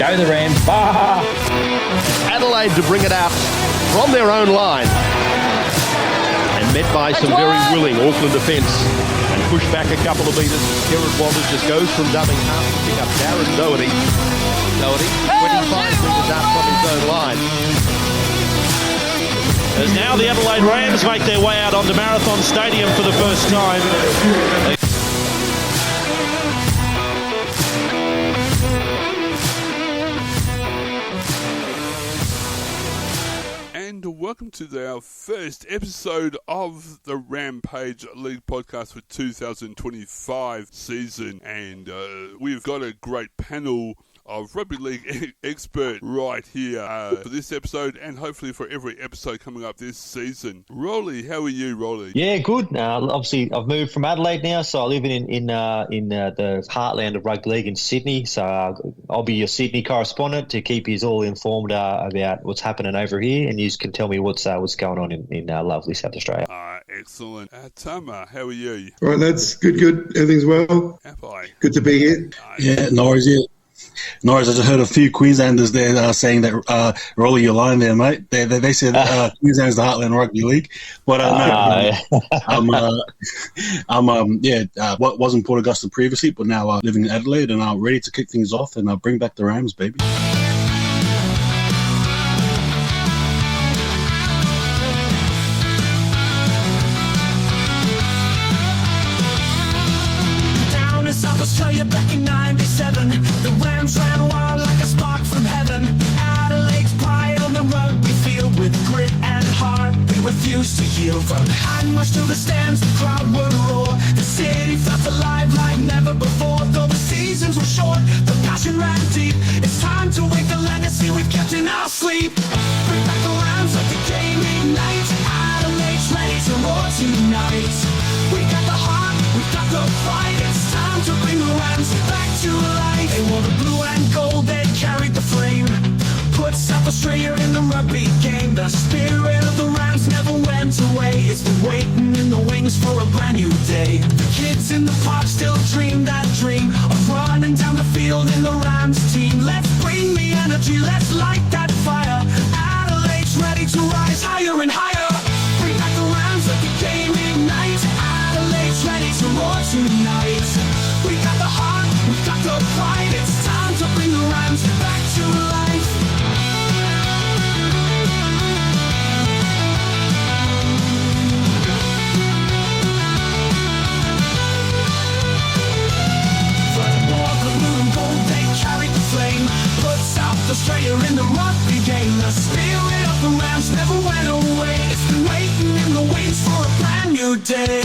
Go the Rams. Adelaide to bring it out from their own line. And met by some very willing Auckland defence. And pushed back a couple of metres. Kieran Walters just goes from dubbing half to pick up Darren Doherty. 25 metres out from his own line. As now the Adelaide Rams make their way out onto Marathon Stadium for the first time. And welcome to our first episode of the Rampage League podcast for 2025 season. And we've got a great panel of Rugby League expert right here for this episode and hopefully for every episode coming up this season. Rolly, how are you, Rolly? Yeah, good. Obviously, I've moved from Adelaide now, so I live in the heartland of Rugby League in Sydney. So I'll be your Sydney correspondent to keep you all informed about what's happening over here, and you can tell me what's going on in lovely South Australia. Excellent. Tama, how are you? Right, that's good. Everything's well. Apai. Good to be here. Yeah, no worries. Yeah. No worries. I just heard a few Queenslanders there saying that, Rolly, you're lying there, mate. They said Queensland's the heartland of Rugby League. But was in Port Augusta previously, but now living in Adelaide, and I'm ready to kick things off and bring back the Rams, baby. Australia back in 97, the Rams ran wild like a spark from heaven. Adelaide's pride on the rugby field with grit and heart. They refused to yield from behind much to the stands. The crowd would roar. The city felt alive like never before. Though the seasons were short, the passion ran deep. It's time to wake the legacy we've kept in our sleep. Bring back the Rams like the game ignite. Adelaide's ready to roar tonight. We got the heart, we got the fight. It's time to bring the Rams back to life. They wore the blue and gold, they carried the flame. Put South Australia in the rugby game. The spirit of the Rams never went away. It's been waiting in the wings for a brand new day. The kids in the park still dream that dream of running down the field in the Rams team. Let's bring the energy, let's light that fire. Adelaide's ready to rise higher and higher. Bring back the Rams, let the game ignite. Adelaide's ready to roar tonight. We got the heart, we got the pride. It's time to bring the Rams back to life. From north, the blue and gold, they carried the flame. Put South Australia in the rugby game. The spirit of the Rams never went away. It's been waiting in the wings for a brand new day.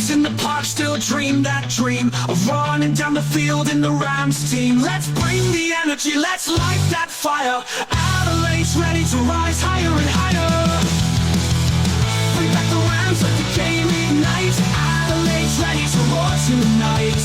In the park still dream that dream of running down the field in the Rams team. Let's bring the energy, let's light that fire. Adelaide's ready to rise higher and higher. Bring back the Rams, let the game ignite. Adelaide's ready to roar tonight.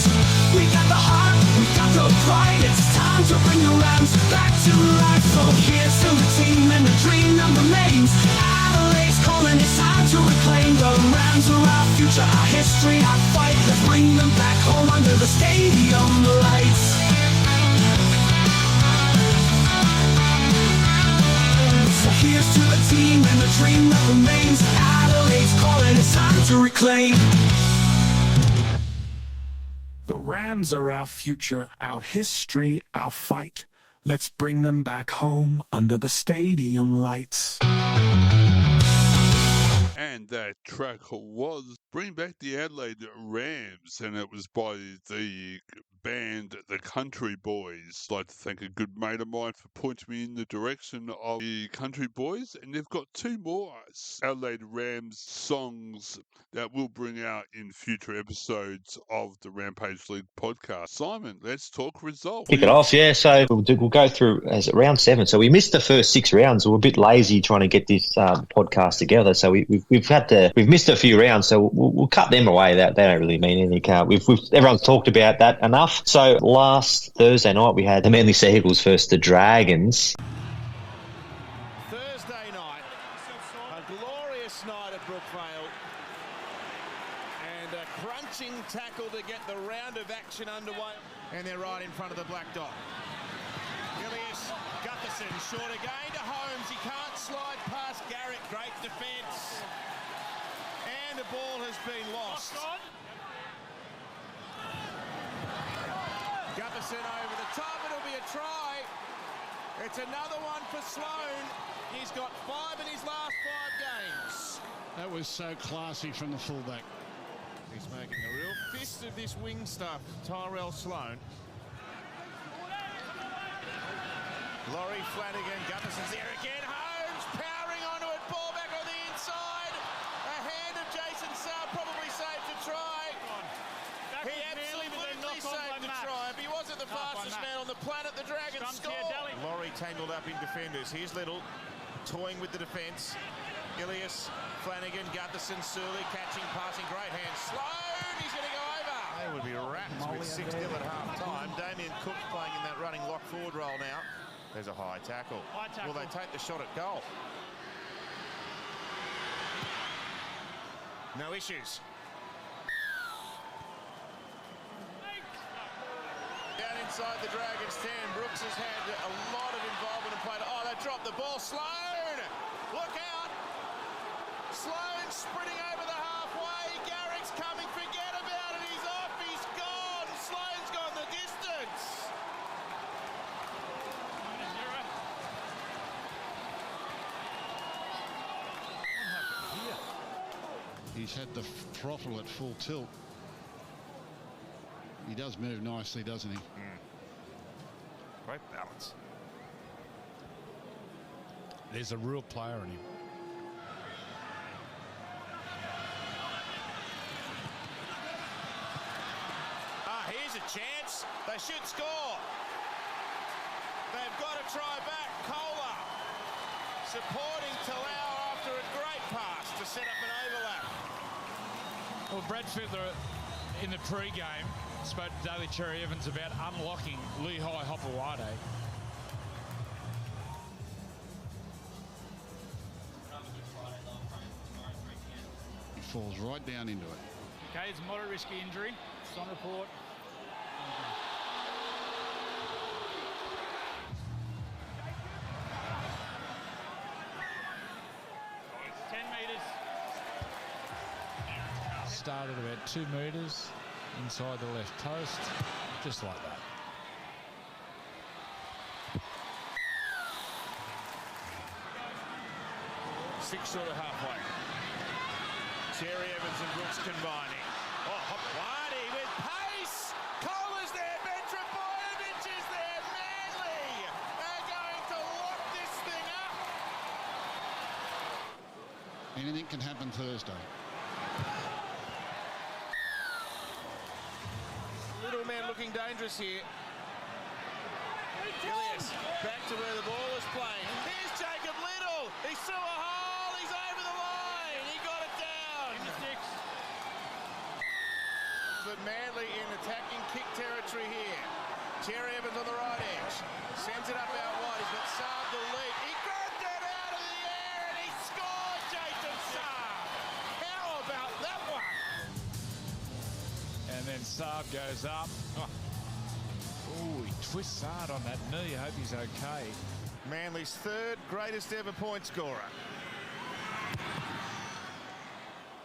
We got the heart, we got the pride. It's time to bring the Rams back to life. So here's to the team and the dream that remains. Adelaide's calling, it's time to reclaim. The Rams are our future, our history, our fight. Let's bring them back home under the stadium lights. So here's to the team and the dream that remains. Adelaide's calling, it's time to reclaim. The Rams are our future, our history, our fight. Let's bring them back home under the stadium lights. And that track was Bring Back the Adelaide Rams, and it was by the band The Country Boys. I'd like to thank a good mate of mine for pointing me in the direction of the Country Boys, and they've got two more Adelaide Rams songs that we'll bring out in future episodes of the Rampage League podcast. Simon, let's talk results. Kick it off, yeah. So we'll go through as round 7. So we missed the first 6 rounds. We're a bit lazy trying to get this podcast together. So we've missed a few rounds. So we'll cut them away. That they don't really mean anything. Everyone's talked about that enough. So last Thursday night we had the Manly Sea Eagles versus the Dragons. Thursday night, possession underway. And they're right in front of the black dot. Ilias Gutherson, short again to Holmes. He can't slide past Garrick. Great defence. And the ball has been lost. Gutherson over the top. It'll be a try. It's another one for Sloane. He's got 5 in his last 5 games. That was so classy from the fullback. He's making a real fist of this wing stuff, Tyrell Sloane. Laurie Flanagan, Gutherson's there again. Holmes powering onto it, ball back on the inside. A hand of Jason Saab probably saved the try. He absolutely saved the try. If he wasn't the fastest man on the planet, the Dragons score. Laurie tangled up in defenders. Here's Little, toying with the defence. Ilias, Flanagan, Gutherson, Surley, catching, passing, great hand. Sloane, he's going to go over. They would be wrapped with 6-0 at half-time. Damien Cook's playing in that running lock-forward role now. There's a high tackle. Will they take the shot at goal? No issues. Down inside the Dragons 10, Brooks has had a lot of involvement and played. Oh, they dropped the ball. Sloane! Look out! Sloane sprinting over the halfway. Garrick's coming. Forget about it. He's off. He's gone. Sloane's gone the distance. He's had the throttle at full tilt. He does move nicely, doesn't he? Great balance. There's a real player in him. Here's a chance. They should score. They've got to try back. Kohler supporting Talau after a great pass to set up an overlap. Well, Brad Fittler in the pre-game spoke to Daly Cherry Evans about unlocking Lehigh Hopewade. He falls right down into it. Okay, it's a moderate risky injury. It's on report. Started about 2 metres inside the left post, just like that. Six short of halfway. Cherry Evans and Brooks combining. Oh, Hopewade with pace. Kohler's there. Metropojevic is there. Manly are going to lock this thing up. Anything can happen Thursday. Little man looking dangerous here. Ilias back to where the ball is playing. Here's Jacob Little. He's through a hole. He's over the line. He got it down. But Manly in attacking kick territory here. Cherry Evans on the right edge. Sends it up out wide. He's got Saab to lead. He grabbed it out of the air and he scored, Jason Saab. How about that one? And then Saab goes up. Oh, he twists hard on that knee. I hope he's okay. Manly's third greatest ever point scorer.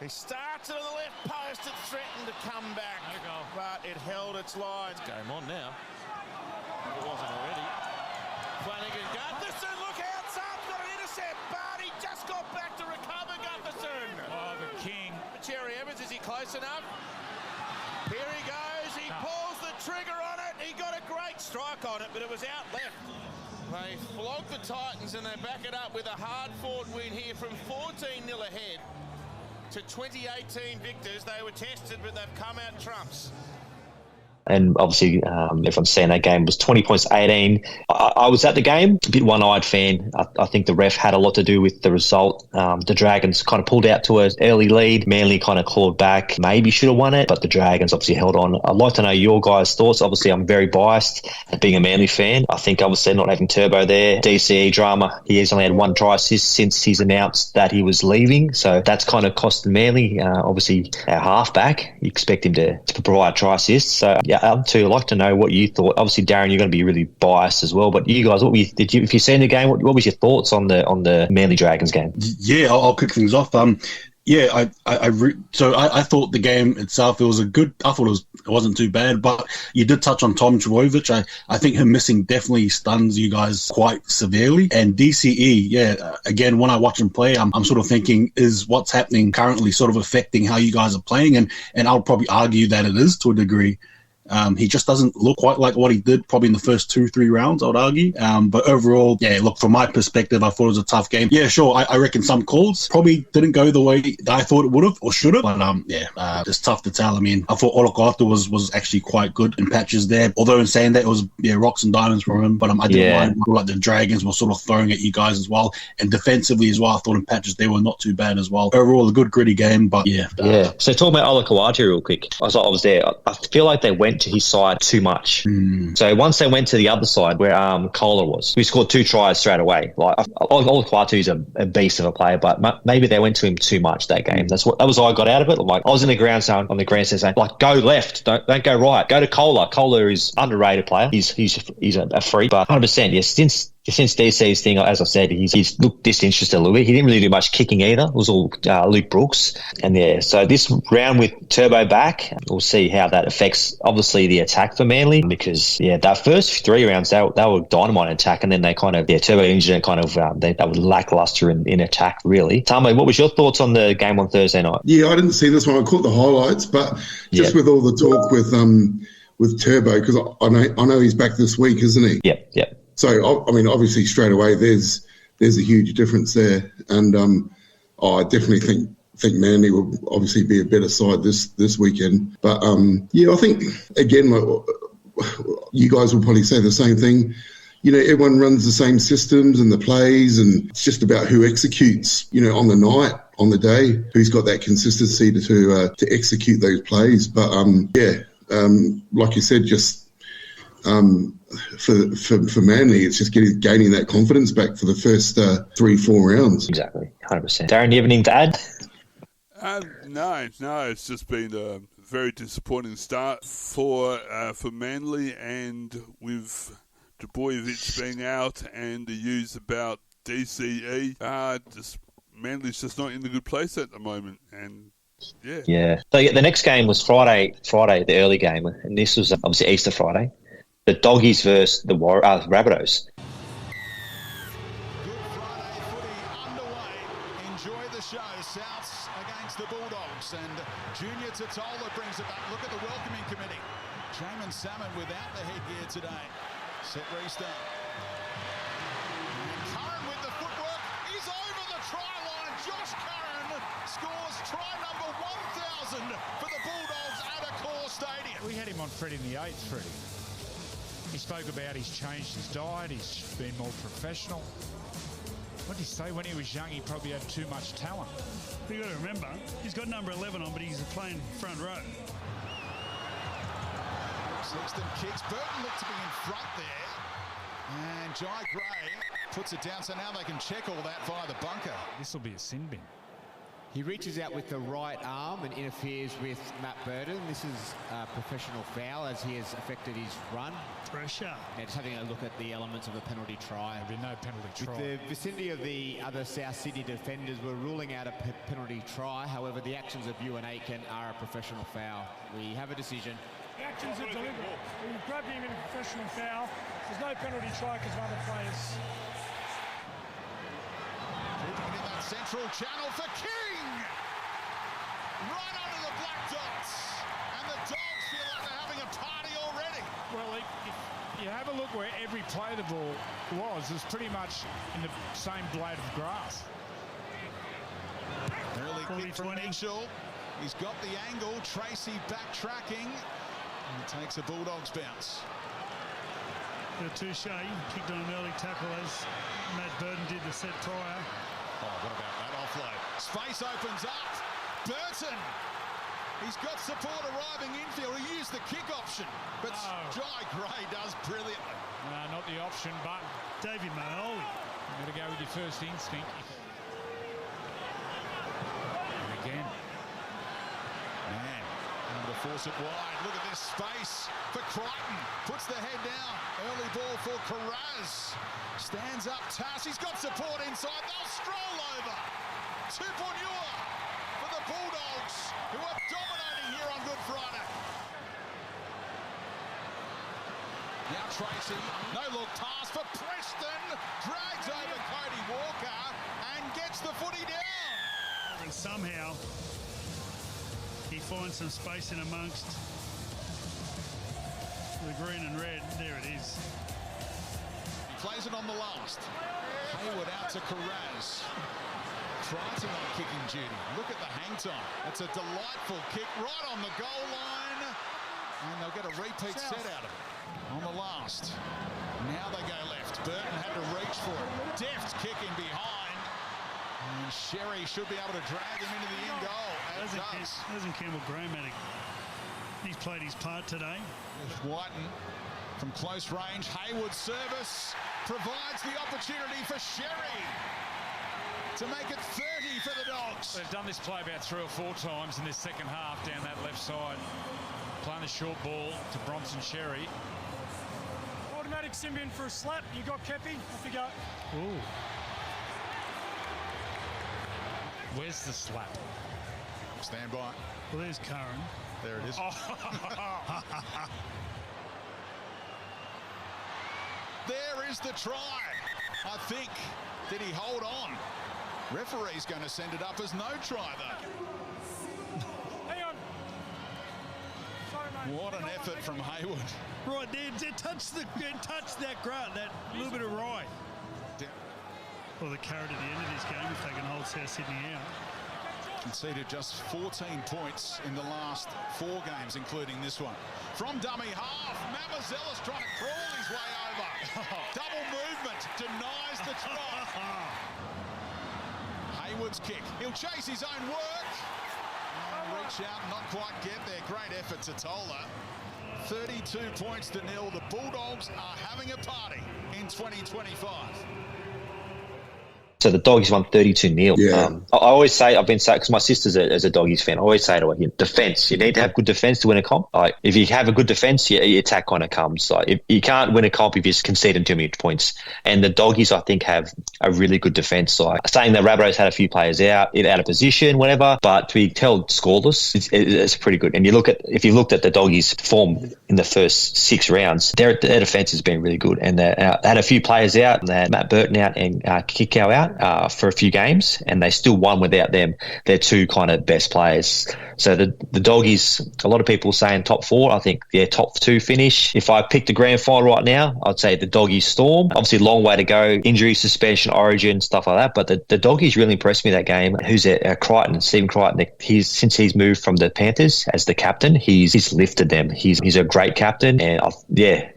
He starts it on the left post. It threatened to come back, but it held its line. It's game on now. If it wasn't already. Flanagan, Gutherson, look out! Saab's got an intercept, but he just got back to recover Gutherson. Oh, the king. Cherry Evans, is he close enough? Here he goes. He pulls the trigger on it. He got a great strike on it, but it was out left. They flogged the Titans and they back it up with a hard-fought win here from 14-0 ahead to 2018 victors. They were tested, but they've come out trumps. And obviously, everyone's saying that game was 20 points, 18. I was at the game, a bit one-eyed fan. I think the ref had a lot to do with the result. The Dragons kind of pulled out to an early lead. Manly kind of clawed back. Maybe should have won it, but the Dragons obviously held on. I'd like to know your guys' thoughts. Obviously, I'm very biased at being a Manly fan. I think obviously not having Turbo there, DCE drama. He has only had 1 try assist since he's announced that he was leaving. So that's kind of costing Manly. Obviously, our halfback, you expect him to provide try assists. So yeah, too. I'd like to know what you thought. Obviously, Darren, you're going to be really biased as well. But you guys, if you seen the game, what was your thoughts on the Manly Dragons game? Yeah, I'll kick things off. Yeah, I thought the game itself, I thought it wasn't too bad, but you did touch on Tom Trbojevic. I think him missing definitely stuns you guys quite severely. And DCE, again, when I watch him play, I'm sort of thinking, is what's happening currently sort of affecting how you guys are playing? And I'll probably argue that it is to a degree. He just doesn't look quite like what he did probably in the first 2-3 rounds, I would argue. But overall, look, from my perspective, I thought it was a tough game. Yeah, sure, I reckon some calls probably didn't go the way that I thought it would have or should have. But it's tough to tell. I mean, I thought Olakau'atu was actually quite good in patches there. Although in saying that, it was rocks and diamonds from him. But I didn't mind like the Dragons were sort of throwing at you guys as well. And defensively as well, I thought in patches they were not too bad as well. Overall, a good gritty game, but So talking about Olakau'atu real quick, I was there. I feel like they went to his side too much. So once they went to the other side where Kohler was, we scored 2 tries straight away. Like Olakau'atu's a beast of a player, but maybe they went to him too much that game. That was all I got out of it. Like I was in the ground saying, like, go left, don't go right, go to Kohler. Kohler is underrated player. He's a freak, but 100%. Yes, since DC's thing, as I said, he's looked disinterested a little bit. He didn't really do much kicking either. It was all Luke Brooks. And so this round with Turbo back, we'll see how that affects, obviously, the attack for Manly, because, that first 3 rounds, they were dynamite in attack, and then they kind of, Turbo injured and kind of, they were lackluster in attack, really. Tama, what was your thoughts on the game on Thursday night? Yeah, I didn't see this one. I caught the highlights, but just with all the talk with Turbo, because I know he's back this week, isn't he? Yeah. So, I mean, obviously, straight away, there's a huge difference there. And I definitely think Manly will obviously be a better side this weekend. But, I think, again, you guys will probably say the same thing. Everyone runs the same systems and the plays, and it's just about who executes, on the night, on the day, who's got that consistency to execute those plays. But, like you said, just... For Manly, it's just gaining that confidence back for the first 3-4 rounds. Exactly, 100%. Darren, do you have anything to add? No, it's just been a very disappointing start for Manly, and with Trbojevic being out and the news about DCE, Manly's just not in a good place at the moment, and yeah. So the next game was Friday, the early game, and this was obviously Easter Friday. The Doggies versus the Rabbitohs. Good Friday footy underway. Enjoy the show. Souths against the Bulldogs. And Junior Totola brings it back. Look at the welcoming committee. Jamin Salmon without the headgear today. Set restart. And Curran with the footwork. He's over the try line. Josh Curran scores try number 1,000 for the Bulldogs at Accor Stadium. We had him on Freddie in the 8th, Freddie. He spoke about he's changed his diet, he's been more professional. What did he say? When he was young, he probably had too much talent. You've got to remember, he's got number 11 on, but he's playing front row. Sexton kicks. Burton looked to be in front there. And Jai Gray puts it down, so now they can check all that via the bunker. This will be a sin bin. He reaches out with the right arm and interferes with Matt Burton. This is a professional foul as he has affected his run. Pressure. Now just having a look at the elements of a penalty try. There'll be no penalty try. With the vicinity of the other South Sydney defenders, we're ruling out a penalty try. However, the actions of Ewan Aiken are a professional foul. We have a decision. The actions are deliberate. We've grabbed him in a professional foul. There's no penalty try because of other players. Keeping it in that central channel for King! Right under the black dots. And the Dogs feel like they're having a party already. Well, if you have a look where every play the ball was, it's pretty much in the same blade of grass. Early kick from Mitchell. He's got the angle. Tracy backtracking. And he takes a Bulldogs bounce. Touche kicked on an early tackle as Matt Burton did the set prior. Oh, what about that offload? Space opens up. Burton. He's got support arriving infield. He used the kick option. But Jai Gray does brilliantly. No, not the option, but David Maholi. You've got to go with your first instinct. And again. Man, number force it wide. Look at this space for Crichton. Puts the head down. Early ball for Carraz. Stands up. Tass. He's got support inside. They'll stroll over. Tupouniua for the Bulldogs, who are dominating here on Good Friday. Now Tracy. No look pass for Preston. Drags over Cody Walker and gets the footy down. And somehow he finds some space in amongst the green and red. There it is. He plays it on the last. Hayward out to Carraz. Tries it on kicking duty. Look at the hang time. It's a delightful kick right on the goal line. And they'll get a repeat set out of it on the last. Now they go left. Burton had to reach for it. Deft kick in behind. And Sherry should be able to drag him into the in goal. Doesn't Campbell Graham had he's played his part today. There's Whiten from close range. Hayward's service provides the opportunity for Sherry to make it 30 for the Dogs. They've done this play about 3 or 4 times in this second half down that left side. Playing the short ball to Bronson Sherry. Automatic Symbian for a slap. You got Kepi. Off you go. Ooh. Where's the slap? Stand by. Well, there's Curran. There it is. There is the try. I think. Did he hold on? Referee's going to send it up as no try, though. Hang on. Sorry, mate. What an effort from Hayward. Right there, touch that grunt, that little bit of rye. Well, the carrot at the end of this game, if they can hold South Sydney out. Conceded just 14 points in the last 4 games, including this one. From dummy half, Mamazella's trying to crawl his way over. Double movement, denies the try. Hayward's kick. He'll chase his own work. Reach out, not quite get there. Great effort to Tola. 32 points to nil. The Bulldogs are having a party in 2025. So the Doggies won 32-0. Yeah. I always say, I've been saying, because my sister's a Doggies fan, I always say to her, defence. You need to have good defence to win a comp. Like, if you have a good defence, your attack kind of comes. Like, if you can't win a comp if you're conceding too many points. And the Doggies, I think, have a really good defence. Like, saying the Rabbitohs had a few players out of position, whatever, but to be held scoreless, it's pretty good. And if you looked at the Doggies' form in the first 6 rounds, their defence has been really good. And they had a few players out. They had Matt Burton out and Kikau out for a few games, and they still won without them. They're 2 kind of best players. So the Doggies, a lot of people saying top 4. I think top 2 finish. If I picked the grand final right now, I'd say the Doggies Storm. Obviously, long way to go. Injury, suspension, origin, stuff like that. But the Doggies really impressed me that game. Who's Crichton, Stephen Crichton. Since he's moved from the Panthers as the captain, he's lifted them. He's a great captain, and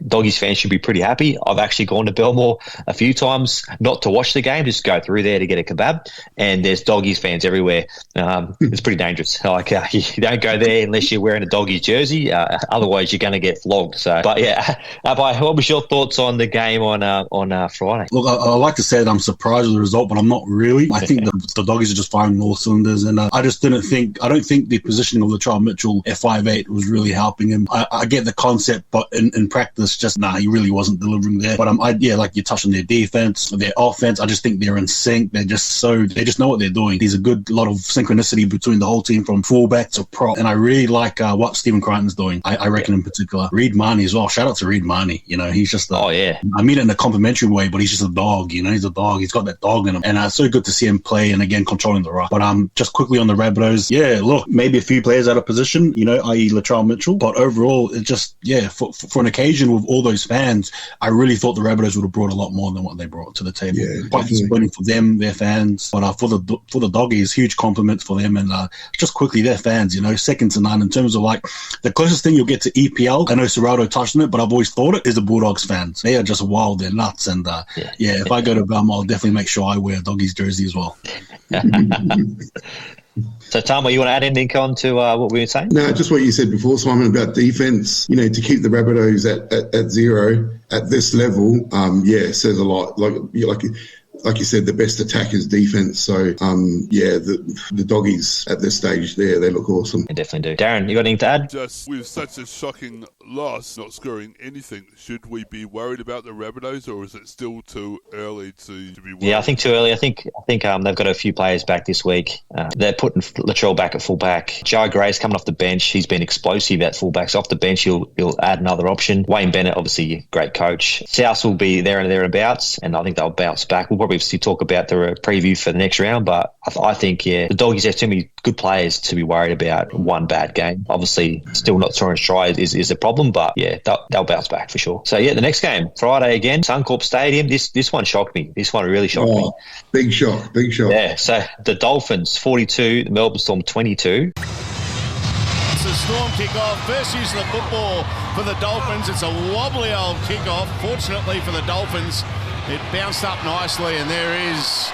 Doggies fans should be pretty happy. I've actually gone to Belmore a few times, not to watch the game, just go through there to get a kebab, and there's Doggies fans everywhere. It's pretty dangerous. Like, you don't go there unless you're wearing a Doggies jersey. Otherwise, you're going to get flogged. So, but yeah, Apai, what was your thoughts on the game on Friday? Look, I like to say that I'm surprised with the result, but I'm not really. I think the Doggies are just firing all cylinders, and I don't think the positioning of Latrell Mitchell at 5'8" was really helping him. I get the concept, but in practice, he really wasn't delivering there. But like you touched on their defense, their offense, I just think they're in sync. They just know what they're doing. There's a good lot of synchronicity between the whole team from fullback to prop, and I really like what Stephen Crichton's doing. I reckon in particular, Reid Marnie as well. Shout out to Reid Marnie. He's just I mean it in a complimentary way, but he's just a dog. He's a dog. He's got that dog in him, and it's so good to see him play and again controlling the ruck. But just quickly on the Rabbitohs, look, maybe a few players out of position, i.e. Latrell Mitchell, but overall, it just for an occasion with all those fans, I really thought the Rabbitohs would have brought a lot more than what they brought to the table. Quite disappointing for them, their fans, but for the Doggies, huge compliments for them, and just quickly their fans, second to none in terms of like the closest thing you'll get to EPL. I know Serrato touched on it, but I've always thought it is the Bulldogs fans. They are just wild, they're nuts, and if I go to Belmont, I'll definitely make sure I wear a Doggies jersey as well. So, Tama, you want to add anything on to what we were saying? No, just what you said before, Simon, about defence. To keep the Rabbitohs at 0 at this level, says a lot. Like like you said, the best attack is defense. So, the doggies at this stage there, they look awesome. They definitely do. Darren, you got anything to add? Just with such a shocking loss, not scoring anything, should we be worried about the Rabbitohs, or is it still too early to be worried? Yeah, I think too early. I think they've got a few players back this week. They're putting Latrell back at fullback. Joe Gray's coming off the bench. He's been explosive at fullbacks. Off the bench, he'll add another option. Wayne Bennett, obviously, great coach. South will be there and thereabouts, and I think they'll bounce back. We'll probably still talk about the preview for the next round, but I think, the Doggies have too many good players to be worried about one bad game. Obviously, still not throwing a try is a problem, but they'll bounce back for sure. So the next game, Friday again, Suncorp Stadium. This one shocked me. This one really shocked me. Big shock. Yeah, so the Dolphins 42, the Melbourne Storm 22. It's a Storm kickoff. First use of the football for the Dolphins. It's a wobbly old kickoff. Fortunately for the Dolphins, it bounced up nicely, and there is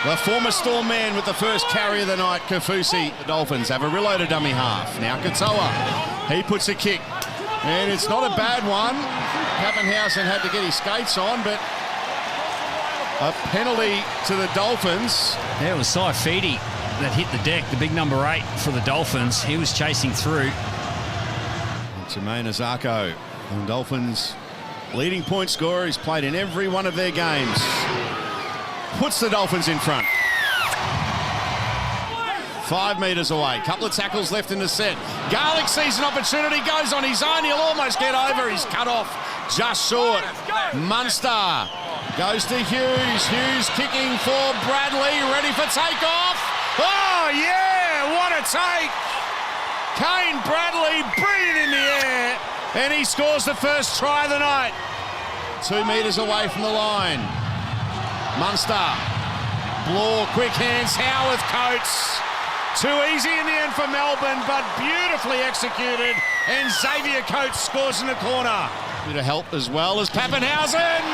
the former Storm man with the first carry of the night, Kafusi. The Dolphins have a reload of dummy half. Now Katoa, he puts a kick, and it's not a bad one. Pappenhausen had to get his skates on, but a penalty to the Dolphins. There was Saifidi that hit the deck, the big number 8 for the Dolphins. He was chasing through. Jermaine Azarko, the Dolphins' leading point scorer. He's played in every one of their games. Puts the Dolphins in front. 5 metres away. Couple of tackles left in the set. Garlick sees an opportunity, goes on his own. He'll almost get over. He's cut off just short. Munster goes to Hughes. Hughes kicking for Bradley. Ready for takeoff. Oh, yeah, what a take. Kane Bradley, brilliant in the air. And he scores the first try of the night. 2 metres away from the line. Munster. Bloor, quick hands. Howarth Coates. Too easy in the end for Melbourne, but beautifully executed. And Xavier Coates scores in the corner. Bit of help as well as Pappenhausen.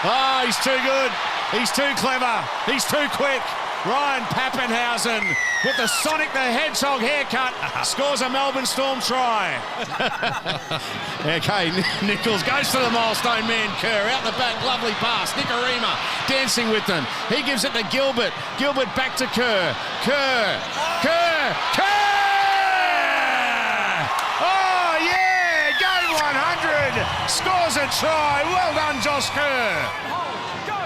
Oh, he's too good. He's too clever. He's too quick. Ryan Pappenhausen with the Sonic the Hedgehog haircut scores a Melbourne Storm try. Okay, Nichols goes to the milestone man, Kerr. Out the back, lovely pass. Nikorima dancing with them. He gives it to Gilbert. Gilbert back to Kerr. Kerr. Oh, yeah! Game 100. Scores a try. Well done, Josh Kerr.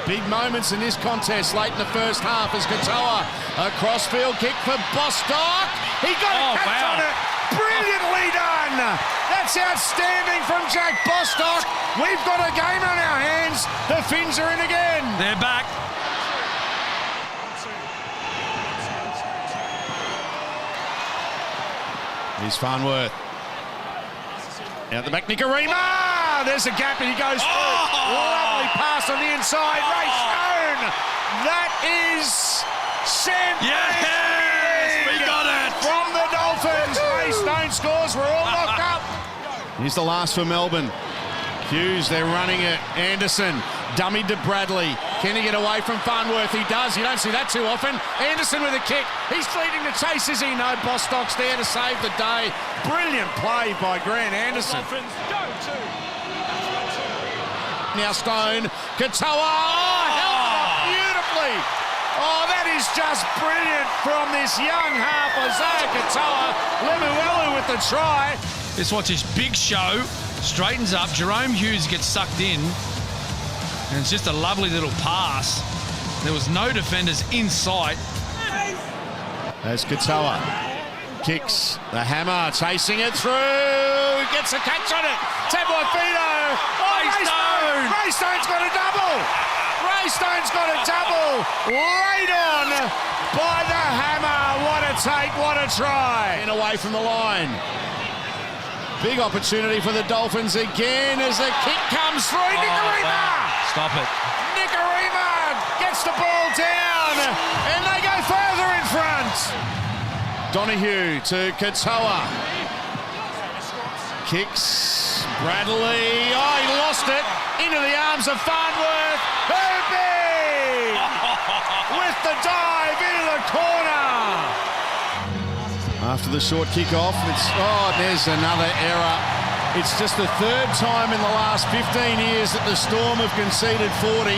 Big moments in this contest late in the first half as Katoa, a crossfield kick for Bostock. He got a catch on it. Brilliantly done. That's outstanding from Jack Bostock. We've got a game on our hands. The Finns are in again. They're back. Here's Farnworth. Out the back, Nikorima! There's a gap and he goes through. Lovely pass on the inside. Ray Stone! That is champagne! Yes! We got it! From the Dolphins. Ray Stone scores. We're all locked up. Here's the last for Melbourne. Hughes, they're running it. Anderson, dummied to Bradley. Can he get away from Farnworth? He does. You don't see that too often. Anderson with a kick. He's leading the chase, is he? No, Bostock's there to save the day. Brilliant play by Grant Anderson. Now Stone. Katoa. Oh, held it up beautifully. Oh, that is just brilliant from this young half, Isaiah Katoa. Lemuelu with the try. Let's watch this big show. Straightens up. Jerome Hughes gets sucked in. And it's just a lovely little pass. There was no defenders in sight. As Katoa kicks the hammer, chasing it through. Gets a catch on it. Tabuaifito. Oh, Ray Stone's got a double. Ray Stone's got a double. Right on by the hammer. What a take, what a try. And away from the line. Big opportunity for the Dolphins again as the kick comes through. Nikorima! Stop it. Nikorima gets the ball down and they go further in front. Donahue to Katoa. Kicks. Bradley. Oh, he lost it. Into the arms of Farnworth. Herbie! With the dive into the corner. After the short kick-off, there's another error. It's just the third time in the last 15 years that the Storm have conceded 40.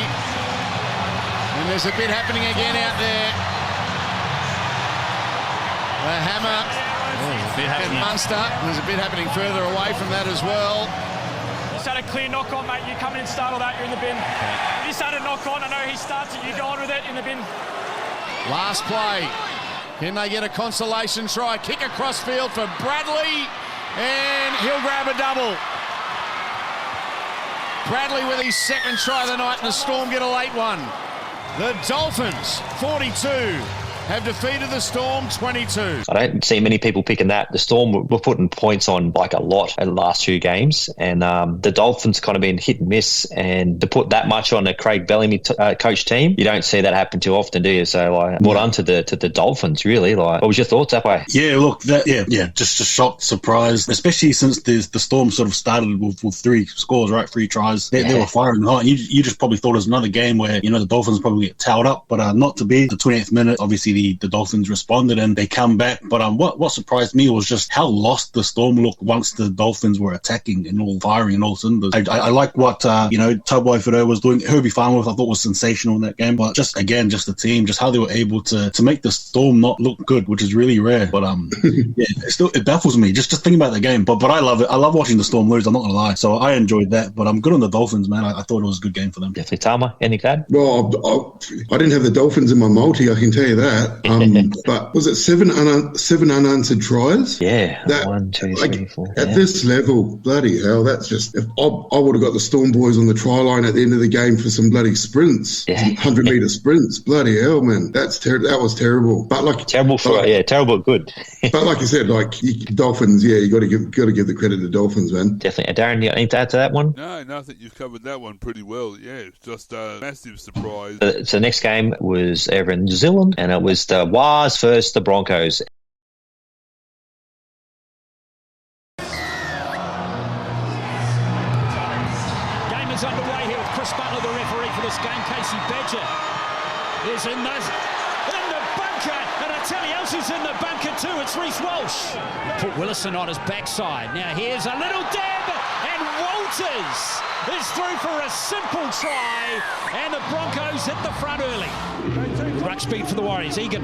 And there's a bit happening again out there. The hammer and Munster. There's a bit happening further away from that as well. Just had a clear knock on, mate. You come in and start all that, you're in the bin. If you start a knock on, I know he starts it, you go on with it in the bin. Last play. Can they get a consolation try? Kick across field for Bradley, and he'll grab a double. Bradley with his second try of the night, and the Storm get a late one. The Dolphins, 42, have defeated the Storm 22. I don't see many people picking that. The Storm were putting points on like a lot in the last few games, and the Dolphins kind of been hit and miss. And to put that much on a Craig Bellamy coach team, you don't see that happen too often, do you? So, like, well done to the Dolphins, really. Like, what was your thoughts that way? Yeah, look, just a shocked, surprised, especially since the Storm sort of started with 3 scores, right? 3 tries. They were firing hard. You just probably thought it was another game where, you know, the Dolphins probably get towed up, but not to be. The 28th minute, obviously the Dolphins responded and they come back. But what surprised me was just how lost the Storm looked once the Dolphins were attacking and all firing and all cylinders. I like what Tauboy Fido was doing. Herbie Farnworth I thought was sensational in that game. But just the team, just how they were able to make the Storm not look good, which is really rare. But it baffles me just thinking about the game. But I love it. I love watching the Storm lose. I'm not gonna lie. So I enjoyed that. But I'm good on the Dolphins, man. I thought it was a good game for them. Definitely. Tama, any glad? Well, I didn't have the Dolphins in my multi, I can tell you that. But was it 7 unanswered tries? Yeah, that, 1, 2, 3, 4. At this level, bloody hell, that's just... If I would have got the Storm boys on the try line at the end of the game for some bloody sprints, 100-metre sprints. Bloody hell, man, that was terrible. But like terrible but good. But like you said, Dolphins, you got to give the credit to Dolphins, man. Definitely. Darren, you need to add to that one? No, I think you've covered that one pretty well. Yeah, it's just a massive surprise. So the next game was over in New Zealand, and it was the Wars versus the Broncos. Game is underway here with Chris Butler, the referee for this game. Casey Badger is in the bunker, and I tell you else is in the bunker too. It's Reece Walsh. Put Willison on his backside. Now here's a little dab, and Walters is through for a simple try, and the Broncos hit the front early. Ruck speed for the Warriors. Egan.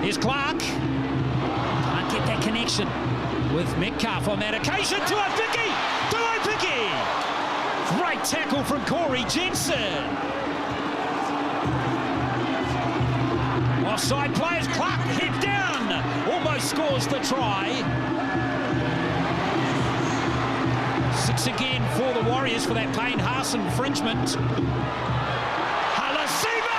Here's Clark. Can't get that connection with Metcalf on that occasion. To Opiki. Great tackle from Corey Jensen. Offside players. Clark head down. Almost scores the try. 6 again for the Warriors for that Payne Haas infringement. Halasiva!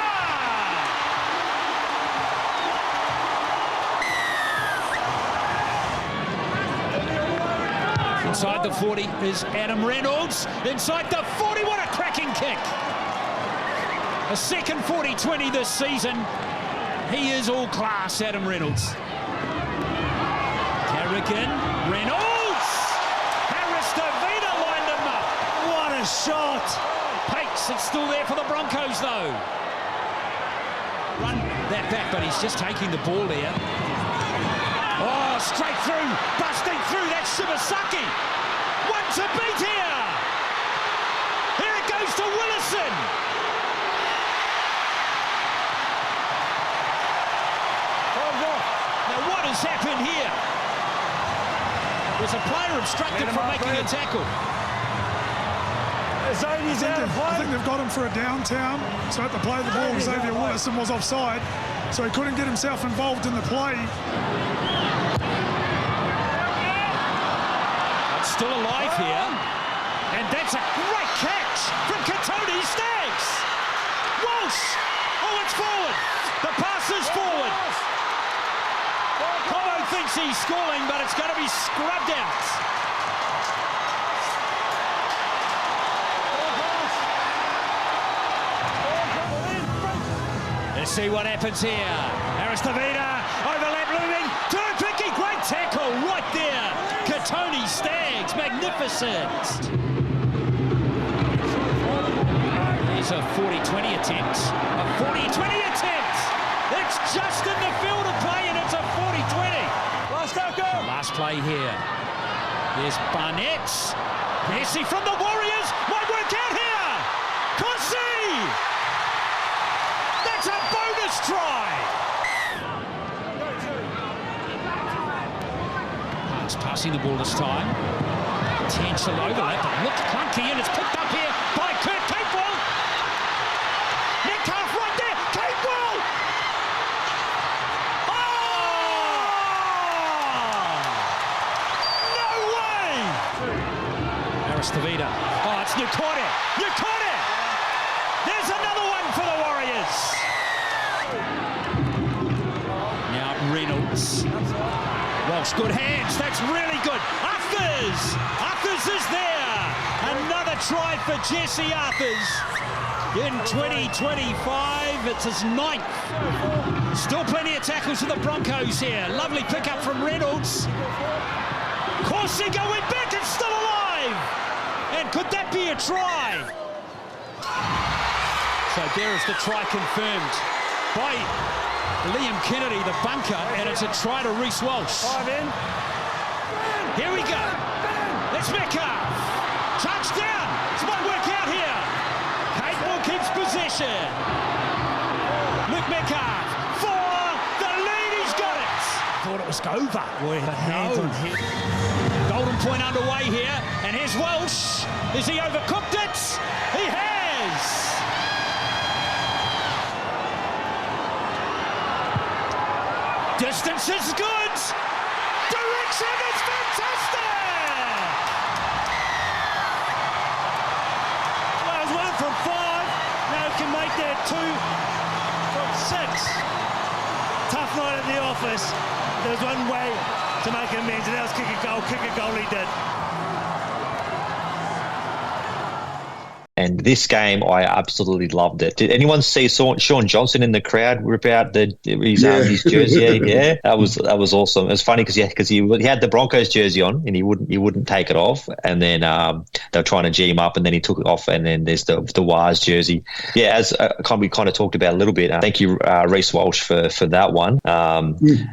Inside the 40 is Adam Reynolds. Inside the 40, what a cracking kick. A second 40-20 this season. He is all class, Adam Reynolds. Carrigan, Reynolds! Harris Davida lined him up. What a shot. Pates, it's still there for the Broncos though. Run that back, but he's just taking the ball there. Oh, straight through, busting through, that's Shibasaki. One to beat here. Here it goes to Willison. Now what has happened here? Was a player obstructed from making a tackle? I think they've got him for a downtown, so had to play the ball. Xavier Willison was offside, so he couldn't get himself involved in the play. It's still alive here, and that's a great catch from Katoni Staggs. Walsh! Oh, it's forward. The pass is forward. Como thinks he's scoring, but it's going to be scrubbed out. Let's see what happens here. Harris Davida, overlap looming. Turpicki, great tackle right there. Katoni Staggs, magnificent. There's a 40-20 attempt. A 40-20 attempt. It's just in the field of play, and it's a 40-20. Last play here. There's Barnett. Messi from the Warriors. Might work out here. Consey. That try. Hearts passing the ball this time. Potential overlap, but looked clunky, and it's picked up here by Kurt Capewell. Metcalf right there, Capewell! No way! Aristavida. Oh, it's Nukore. Nukore! There's another one for the Warriors. Now Reynolds. Walsh, good hands. That's really good. Arthurs is there. Another try for Jesse Arthurs. In 2025, it's his 9th. Still plenty of tackles for the Broncos here. Lovely pickup from Reynolds. Corsica went back and still alive. And could that be a try? So there is the try confirmed by Liam Kennedy, the bunker, and it's a try to Reece Walsh. Here we go. It's Metcalf. Touchdown. This might work out here. Capewell keeps possession. Luke Metcalf for the lead. He's got it. Thought it was over. Boy, the hands on him. Golden point underway here. And here's Walsh. Is he overcooked it? He has. Distance is good. Direction is fantastic. Well, it's 1 from 5. Now he can make that 2 from 6. Tough night at the office. There was one way to make amends, and that was kick a goal he did. And this game, I absolutely loved it. Did anyone see Sean Johnson in the crowd rip out his jersey? Yeah, that was awesome. It was funny because he had the Broncos jersey on and he wouldn't take it off, and then they were trying to G him up, and then he took it off, and then there's the Wars jersey. Yeah, as we kind of talked about a little bit. Thank you, Reece Walsh, for that one.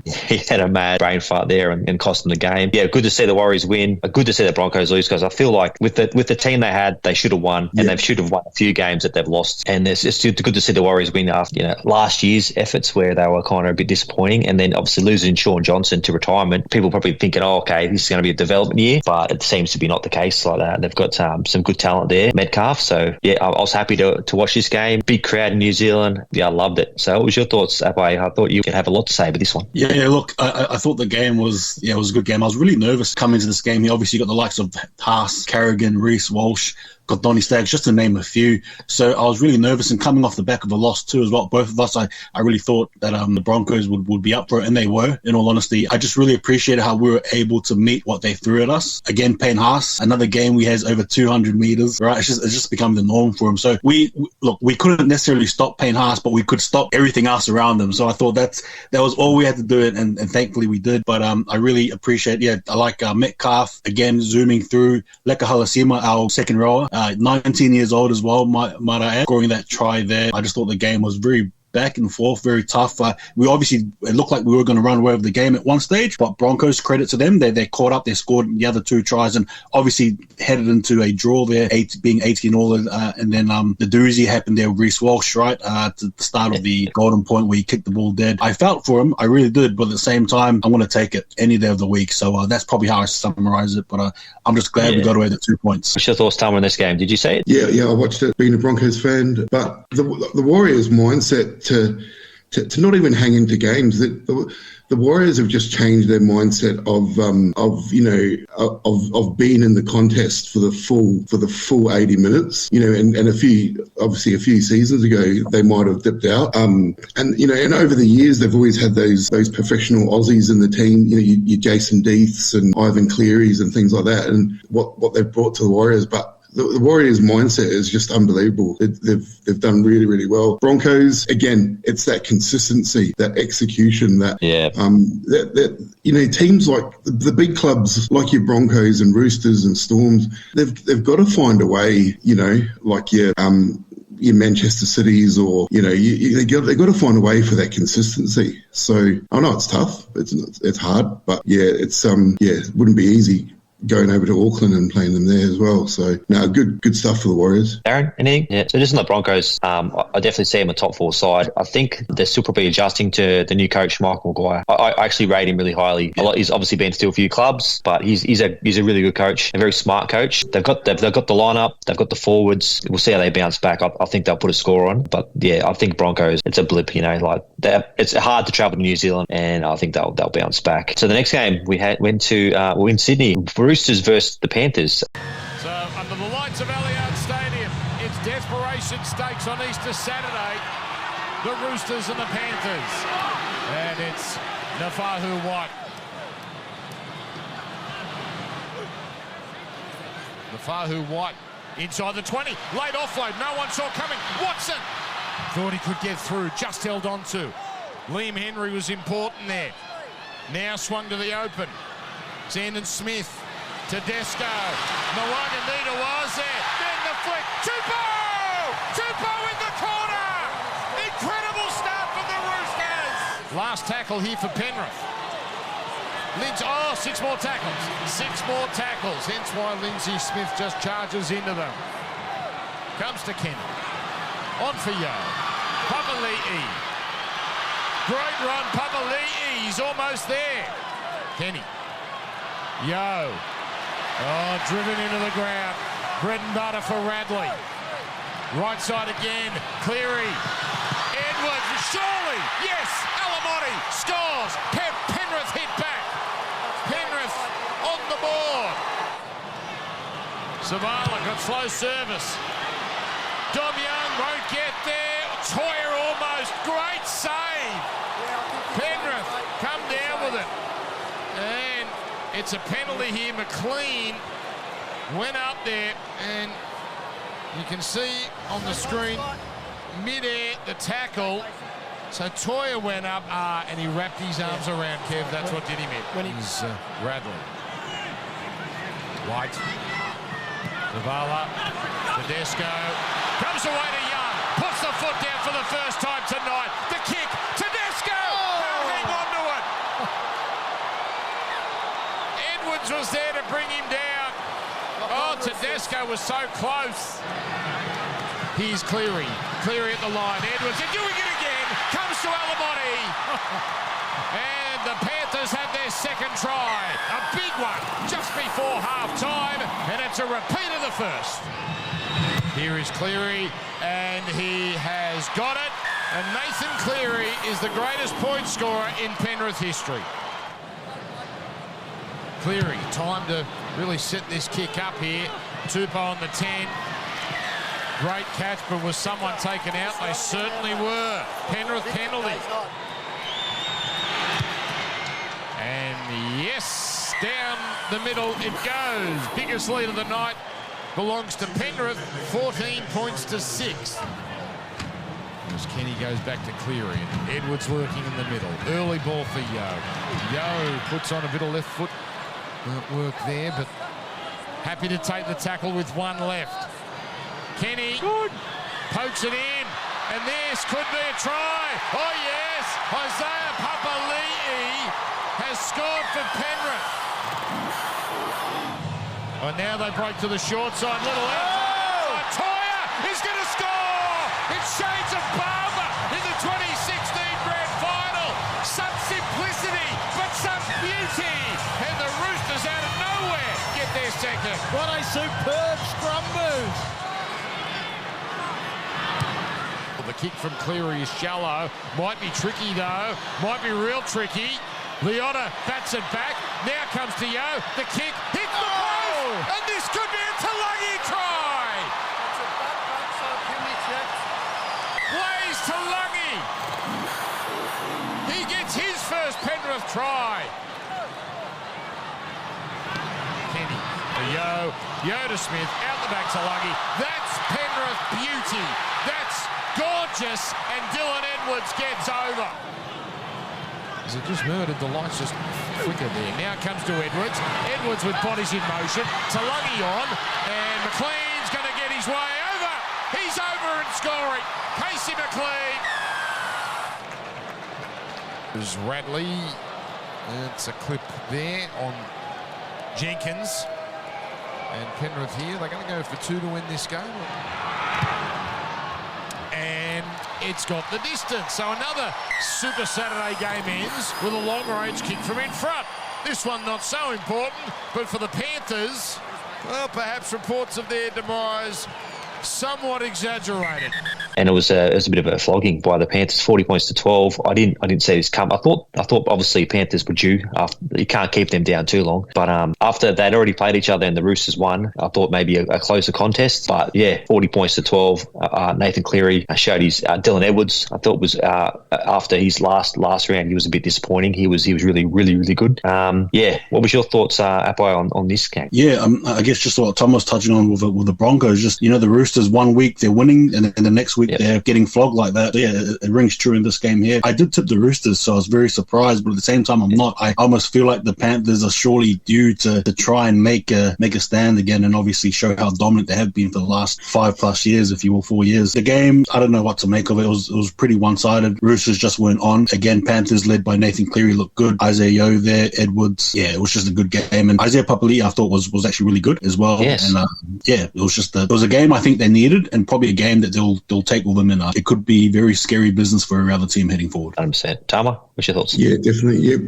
He had a mad brain fart there and cost them the game. Yeah, good to see the Warriors win. Good to see the Broncos lose, because I feel like with the team they had, they should have won, and they should have won a few games that they've lost. And it's just good to see the Warriors win after last year's efforts where they were kind of a bit disappointing, and then obviously losing Sean Johnson to retirement. People probably thinking, oh, okay, this is going to be a development year, but it seems to be not the case like that. They've got some good talent there, Metcalf. So yeah, I was happy to watch this game. Big crowd in New Zealand. Yeah, I loved it. So what was your thoughts, Apai? I thought you could have a lot to say about this one. Yeah, look, I thought the game was a good game. I was really nervous coming into this game. You obviously got the likes of Haas, Carrigan, Reece Walsh, got Donny Staggs, just to name a few. So I was really nervous, and coming off the back of a loss too as well. Both of us, I really thought that the Broncos would be up for it, and they were, in all honesty. I just really appreciated how we were able to meet what they threw at us. Again, Payne Haas, another game we has over 200 meters, right? It's just become the norm for him. So we couldn't necessarily stop Payne Haas, but we could stop everything else around him. So I thought that was all we had to do, and thankfully we did. But I really appreciate, I like Metcalf, again, zooming through. Leka Halasima, our second rower, 19 years old as well, might I add, scoring that try there. I just thought the game was very back and forth, very tough. It looked like we were going to run away with the game at one stage, but Broncos, credit to them, they caught up, they scored the other 2 tries, and obviously headed into a draw there, being 18-all, and then the doozy happened there with Reece Walsh, right, at the start of the golden point where he kicked the ball dead. I felt for him, I really did, but at the same time, I want to take it any day of the week, so that's probably how I summarize it, but I'm just glad we got away with 2 points. What's your thoughts, Tama, in this game? Did you see it? Yeah, I watched it, being a Broncos fan, but the Warriors' mindset to not even hang into games. The Warriors have just changed their mindset of being in the contest for the full 80 minutes. And a few seasons ago they might have dipped out. And over the years they've always had those professional Aussies in the team. Your Jason Deeths and Ivan Clearys and things like that. And what they've brought to the Warriors, but the Warriors' mindset is just unbelievable. They've done really, really well. Broncos, again, it's that consistency, that execution, teams like the big clubs like your Broncos and Roosters and Storms, they've got to find a way, like your Manchester Cities, or they got to find a way for that consistency. So I know it's tough, it's hard, but it wouldn't be easy going over to Auckland and playing them there as well. So, no, good stuff for the Warriors. Darren, anything? Yeah. So just on the Broncos, I definitely see him a top 4 side. I think they're still probably adjusting to the new coach, Michael Maguire. I actually rate him really highly. He's obviously been to a few clubs, but he's a really good coach, a very smart coach. They've got the lineup, they've got the forwards. We'll see how they bounce back. I think they'll put a score on. But yeah, I think Broncos, it's a blip. It's hard to travel to New Zealand, and I think they'll bounce back. So the next game we went to in Sydney, Roosters versus the Panthers. So under the lights of Allianz Stadium, it's desperation stakes on Easter Saturday. The Roosters and the Panthers. And it's Nafahu White. Nafahu White inside the 20. Late offload, no one saw coming. Watson thought he could get through, just held on to. Liam Henry was important there. Now swung to the open. Sandon Smith. Tedesco. Nawanganita was there. Then the flick. Tupou in the corner. Incredible start from the Roosters. Last tackle here for Penrith. Lindsay, 6 more tackles. 6 more tackles. Hence why Lindsay Smith just charges into them. Comes to Kenny. On for Yo. Papali'i. Great run, Papali'i. He's almost there. Kenny. Yo. Driven into the ground. Bread and butter for Radley. Right side again. Cleary. Edwards. Surely. Yes. Alamotti scores. Penrith hit back. Penrith on the board. Savala got slow service. Dom Young won't get there. Toyer almost. Great save. Penrith come down with it. And it's a penalty here. McLean went up there, and you can see on the screen mid-air the tackle. So Toyer went up and he wrapped his arms around Kev. That's what did him in. He's Radley. White. Zavala. Tedesco. Comes away to Young. Puts the foot down for the first time tonight. The kick. Tedesco. Hang on to it. Edwards was there to bring him down. Tedesco was so close. Here's Cleary. Cleary at the line. Edwards and doing it again. Comes to Alamotti. And the Panthers have their second try. A big one just before half-time. And it's a repeat of the first. Here is Cleary. And he has got it. And Nathan Cleary is the greatest point scorer in Penrith history. Cleary, time to really set this kick up here. Tupou on the 10. Great catch, but was someone taken out? They certainly were. Penrith penalty. And yes, down the middle it goes. Biggest lead of the night belongs to Penrith, 14 points to 6. As Kenny goes back to Cleary. Edwards working in the middle. Early ball for Yo. Yo puts on a bit of left foot work there, but happy to take the tackle with one left. Kenny pokes it in, and this could be a try. Oh yes, Isaiah Papali'i has scored for Penrith. Oh, now they break to the short side, little out. Toyer is going to score. It's shades of Barber in the 2016 grand final. Some simplicity, but some beauty. And the Roosters out of nowhere get their second. What a superb scrum move. The kick from Cleary is shallow. Might be tricky though. Might be real tricky. Leota bats it back. Now comes to Yo. The kick hits the post. And this could be a Talangi try. Blaze Talangi. He gets his first Penrith try. Kenny to Yo. Yo to Smith. Out the back Talangi. That's Penrith beauty. That's gorgeous, and Dylan Edwards gets over. Is it just murdered? The lights just flicker there. Now comes to Edwards. Edwards with bodies in motion. Talangi on, and McLean's going to get his way over. He's over and scoring. Casey McLean. There's Radley. It's a clip there on Jenkins. And Penrith here, they're going to go for 2 to win this game. And it's got the distance. So another Super Saturday game ends with a long-range kick from in front. This one not so important, but for the Panthers, well, perhaps reports of their demise somewhat exaggerated. And it was a bit of a flogging by the Panthers, 40 points to 12. I didn't see this come. I thought obviously Panthers were due. You can't keep them down too long. But after they'd already played each other and the Roosters won, I thought maybe a closer contest. But yeah, 40 points to 12. Nathan Cleary showed his Dylan Edwards. I thought was after his last round, he was a bit disappointing. He was really good. Yeah, what was your thoughts, Apai, on this game? Yeah, I guess just what Tom was touching on with the Broncos. Just the Roosters 1 week they're winning, and the next week they're getting flogged like that. Yeah, it rings true in this game here. I did tip the Roosters, so I was very surprised, but at the same time, I'm not. I almost feel like the Panthers are surely due to try and make a stand again, and obviously show how dominant they have been for the last 5+ years, if you will, 4 years. The game, I don't know what to make of it. It was pretty one-sided. Roosters just weren't on. Again, Panthers led by Nathan Cleary looked good. Isaiah Yeo there, Edwards. Yeah, it was just a good game, and Isaiah Papali'i I thought was actually really good as well. Yes. And it was a game I think they needed, and probably a game that they'll take with them in. It could be very scary business for every other team heading forward. 100%. Tama, what's your thoughts? Yeah, definitely. Yeah.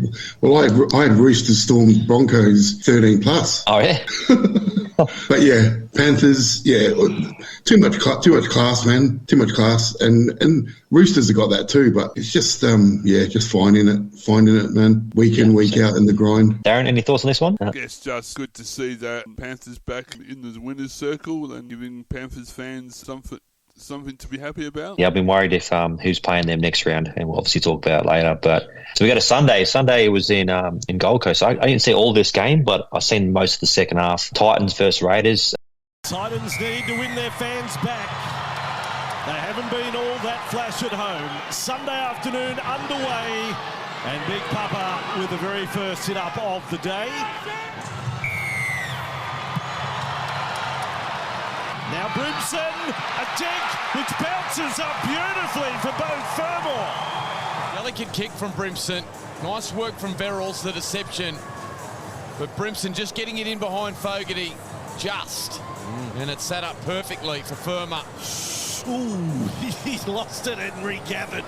Well, I had Roosters Storm Broncos 13+. Oh yeah. But yeah, Panthers. Yeah, too much class, man. Too much class, and Roosters have got that too. But it's just just finding it, man. Week in, week out in the grind. Darren, any thoughts on this one? I guess just good to see that Panthers back in the winners' circle and giving Panthers fans something to be happy about. Yeah, I've been worried if who's playing them next round, and we'll obviously talk about it later. But so we go to Sunday. Sunday was in Gold Coast. I didn't see all this game, but I've seen most of the second half. Titans versus Raiders. Titans need to win their fans back. They haven't been all that flash at home. Sunday afternoon underway, and Big Papa with the very first hit-up of the day. Now Brimson, a dig which bounces up beautifully for both Fermor. Delicate kick from Brimson. Nice work from Verrills, the deception. But Brimson just getting it in behind Fogarty. Just. And it sat up perfectly for Fermor. Ooh, he's lost it and regathered.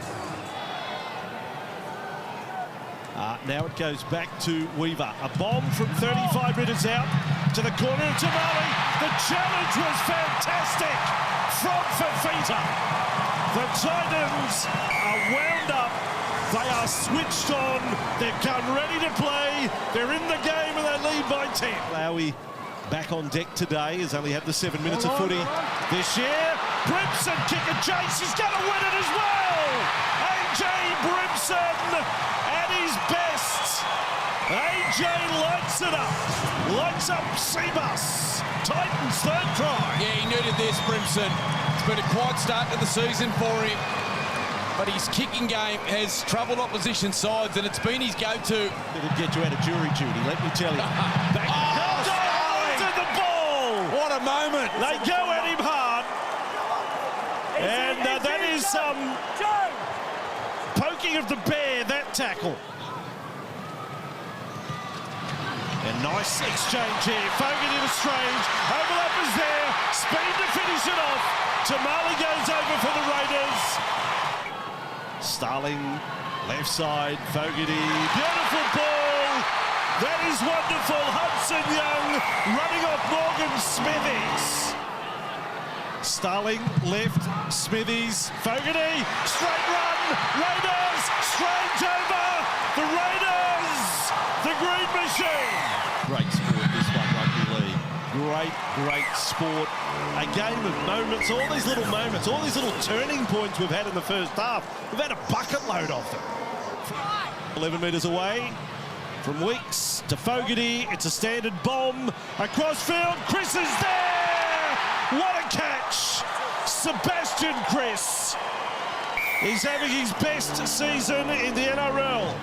Now it goes back to Weaver. A bomb from 35 metres out to the corner of Tamale. The challenge was fantastic from Fafita. The Titans are wound up. They are switched on. They've come ready to play. They're in the game and they lead by 10. Lowy back on deck today. Has only had the 7 minutes of footy this year. Brimson kick a chase. He's going to win it as well. AJ Brimson at his best. AJ lights it up. Lights up Seabus. Titans third try. Yeah, he needed this, Brimson. It's been a quiet start to the season for him. But his kicking game has troubled opposition sides, and it's been his go-to. It'll get you out of jury duty, let me tell you. The ball. What a moment. They go at him hard. And that is some poking of the bear, that tackle. And nice exchange here. Fogarty to Strange. Overlap is there. Speed to finish it off. Tamale goes over for the Raiders. Starling, left side. Fogarty. Beautiful ball. That is wonderful. Hudson Young running off Morgan Smithies. Starling, left. Smithies. Fogarty. Straight run. Raiders. Strange over. The Raiders. The Green Machine. Great sport, this one, Rugby League. Great sport. A game of moments, all these little moments, all these little turning points we've had in the first half. We've had a bucket load of them. 11 metres away from Weeks to Fogarty. It's a standard bomb. Across field, Chris is there! What a catch! Sebastian Chris. He's having his best season in the NRL.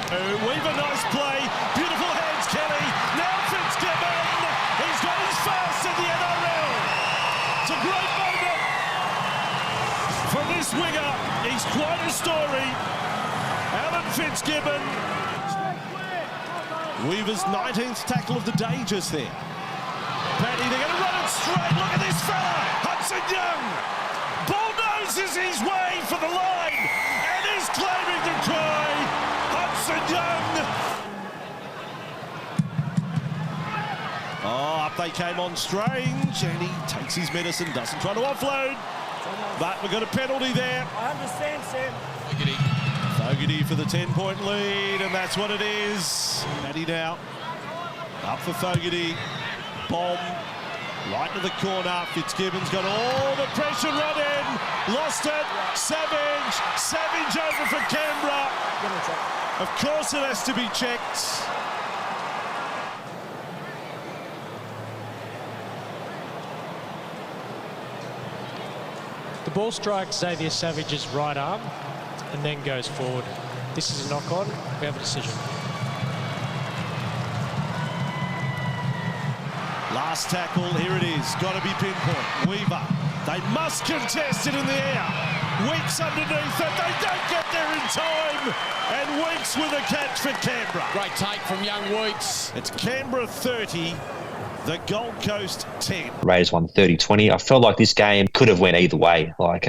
Weaver, nice play. Beautiful hands, Kelly. Now Fitzgibbon. He's got his first in the NRL. It's a great moment from this winger. He's quite a story. Alan Fitzgibbon. Weaver's 19th tackle of the day just there. Paddy, they're going to run it straight. Look at this fella, Hudson Young. Bulldozes his way for the line and is claiming the try. Hudson Young. Oh, up they came on Strange, and he takes his medicine, doesn't try to offload. But we've got a penalty there. I understand, Sam. Fogarty for the 10-point lead, and that's what it is. Paddy now. Up for Fogarty. Bomb. Right to the corner. Fitzgibbon's got all the pressure run in. Lost it. Savage. Savage over for Canberra. Of course it has to be checked. The ball strikes Xavier Savage's right arm and then goes forward. This is a knock-on. We have a decision. Last tackle, here it is. Got to be pinpoint. Weaver. They must contest it in the air. Weeks underneath it. They don't get there in time. And Weeks with a catch for Canberra. Great take from young Weeks. It's Canberra 30. The Gold Coast 10. Raiders won 30-20. I felt like this game could have went either way. Like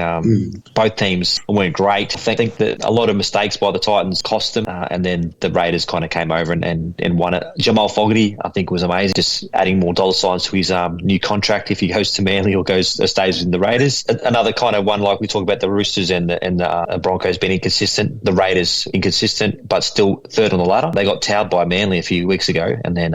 both teams weren't great. I think that a lot of mistakes by the Titans cost them, and then the Raiders kind of came over and won it. Jamal Fogarty, I think, was amazing. Just adding more dollar signs to his new contract if he goes to Manly or stays in the Raiders. Another kind of one, like we talk about the Roosters and the Broncos being inconsistent. The Raiders inconsistent, but still third on the ladder. They got towed by Manly a few weeks ago, and then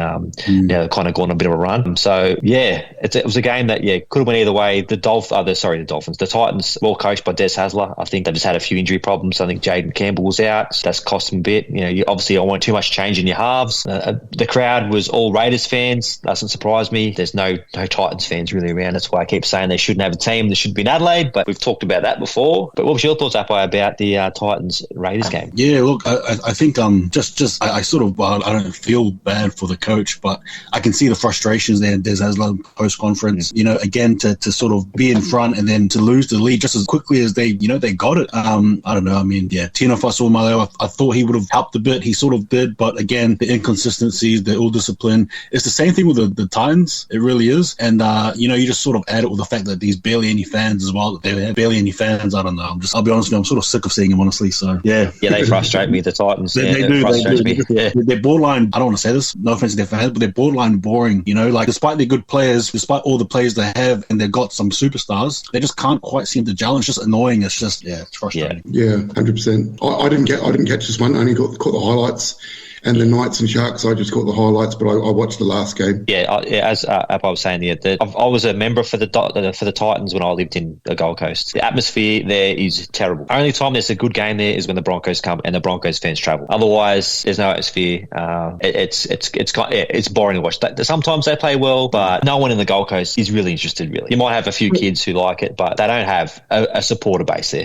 they've kind of gone on a bit of a run. So yeah, it was a game that could have went either way. The Dolphins, the Titans, well coached by Des Hasler. I think they just had a few injury problems. I think Jaden Campbell was out. So that's cost them a bit. Obviously, I want too much change in your halves. The crowd was all Raiders fans. Doesn't surprise me. There's no Titans fans really around. That's why I keep saying they shouldn't have a team. They should be in Adelaide. But we've talked about that before. But what was your thoughts, Apai, about the Titans Raiders game? Yeah, look, I think I sort of I don't feel bad for the coach, but I can see the frustrations there. Des Hasler post conference, again to sort of be in front and then to lose the lead just as quickly as they got it. I don't know. I mean, Tino Fa'asuamaleaui, I thought he would have helped a bit. He sort of did, but again, the inconsistencies, the ill discipline. It's the same thing with the Titans. It really is, and you just sort of add it with the fact that there's barely any fans as well. They have barely any fans. I don't know. I'll be honest with you, I'm sort of sick of seeing them, honestly. So yeah, they frustrate me. The Titans, they do. They're borderline. I don't want to say this. No offense to their fans, but they're borderline boring. Like despite their good players, despite all the players they have, and they've got some superstars, they just can't quite seem to gel. It's just annoying. It's just it's frustrating. Yeah, 100%. I didn't catch this one. I only caught the highlights. And the Knights and Sharks, I just caught the highlights, but I watched the last game. As I was saying, I was a member for the Titans when I lived in the Gold Coast. The atmosphere there is terrible. Only time there's a good game there is when the Broncos come and the Broncos fans travel. Otherwise, there's no atmosphere. It's boring to watch. Sometimes they play well, but no one in the Gold Coast is really interested. Really, you might have a few kids who like it, but they don't have a supporter base there.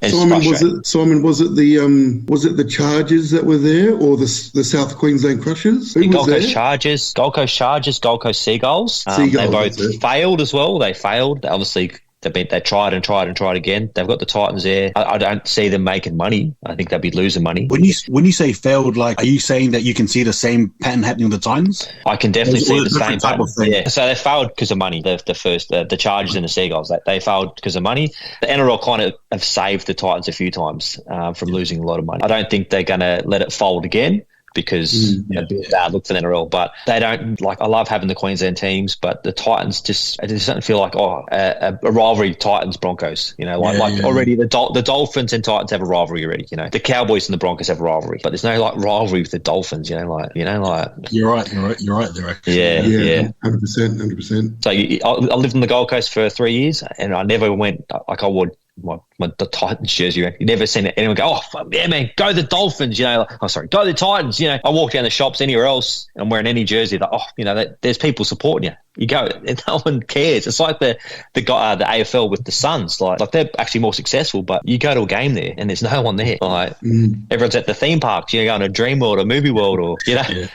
Simon, was it the Chargers that were there, or the South Queensland Crushers? Gold Coast Chargers, Gold Coast Seagulls. They both failed as well. They failed. Obviously, they tried and tried again. They've got the Titans there. I don't see them making money. I think they'll be losing money. When you say failed, are you saying that you can see the same pattern happening with the Titans? I can definitely see the same pattern. Yeah. So they failed because of money. The Chargers and the Seagulls, they failed because of money. The NRL kind of have saved the Titans a few times from losing a lot of money. I don't think they're going to let it fold again, because it'd be a bad look for the NRL. But they don't I love having the Queensland teams, but the Titans it just doesn't feel like a rivalry. Titans Broncos, already the Dolphins and Titans have a rivalry already. The Cowboys and the Broncos have a rivalry, but there's no rivalry with the Dolphins. You're right. You're right there. Yeah. 100%. So I lived on the Gold Coast for 3 years, and I never went like I would. The Titans jersey. You never seen anyone go, oh, fuck yeah, man, go the Dolphins, go the Titans. I walk down the shops anywhere else and I'm wearing any jersey, there's people supporting you. You go, and no one cares. It's like the AFL with the Suns. Like they're actually more successful, but you go to a game there and there's no one there. Everyone's at the theme parks, going to Dream World or Movie World or,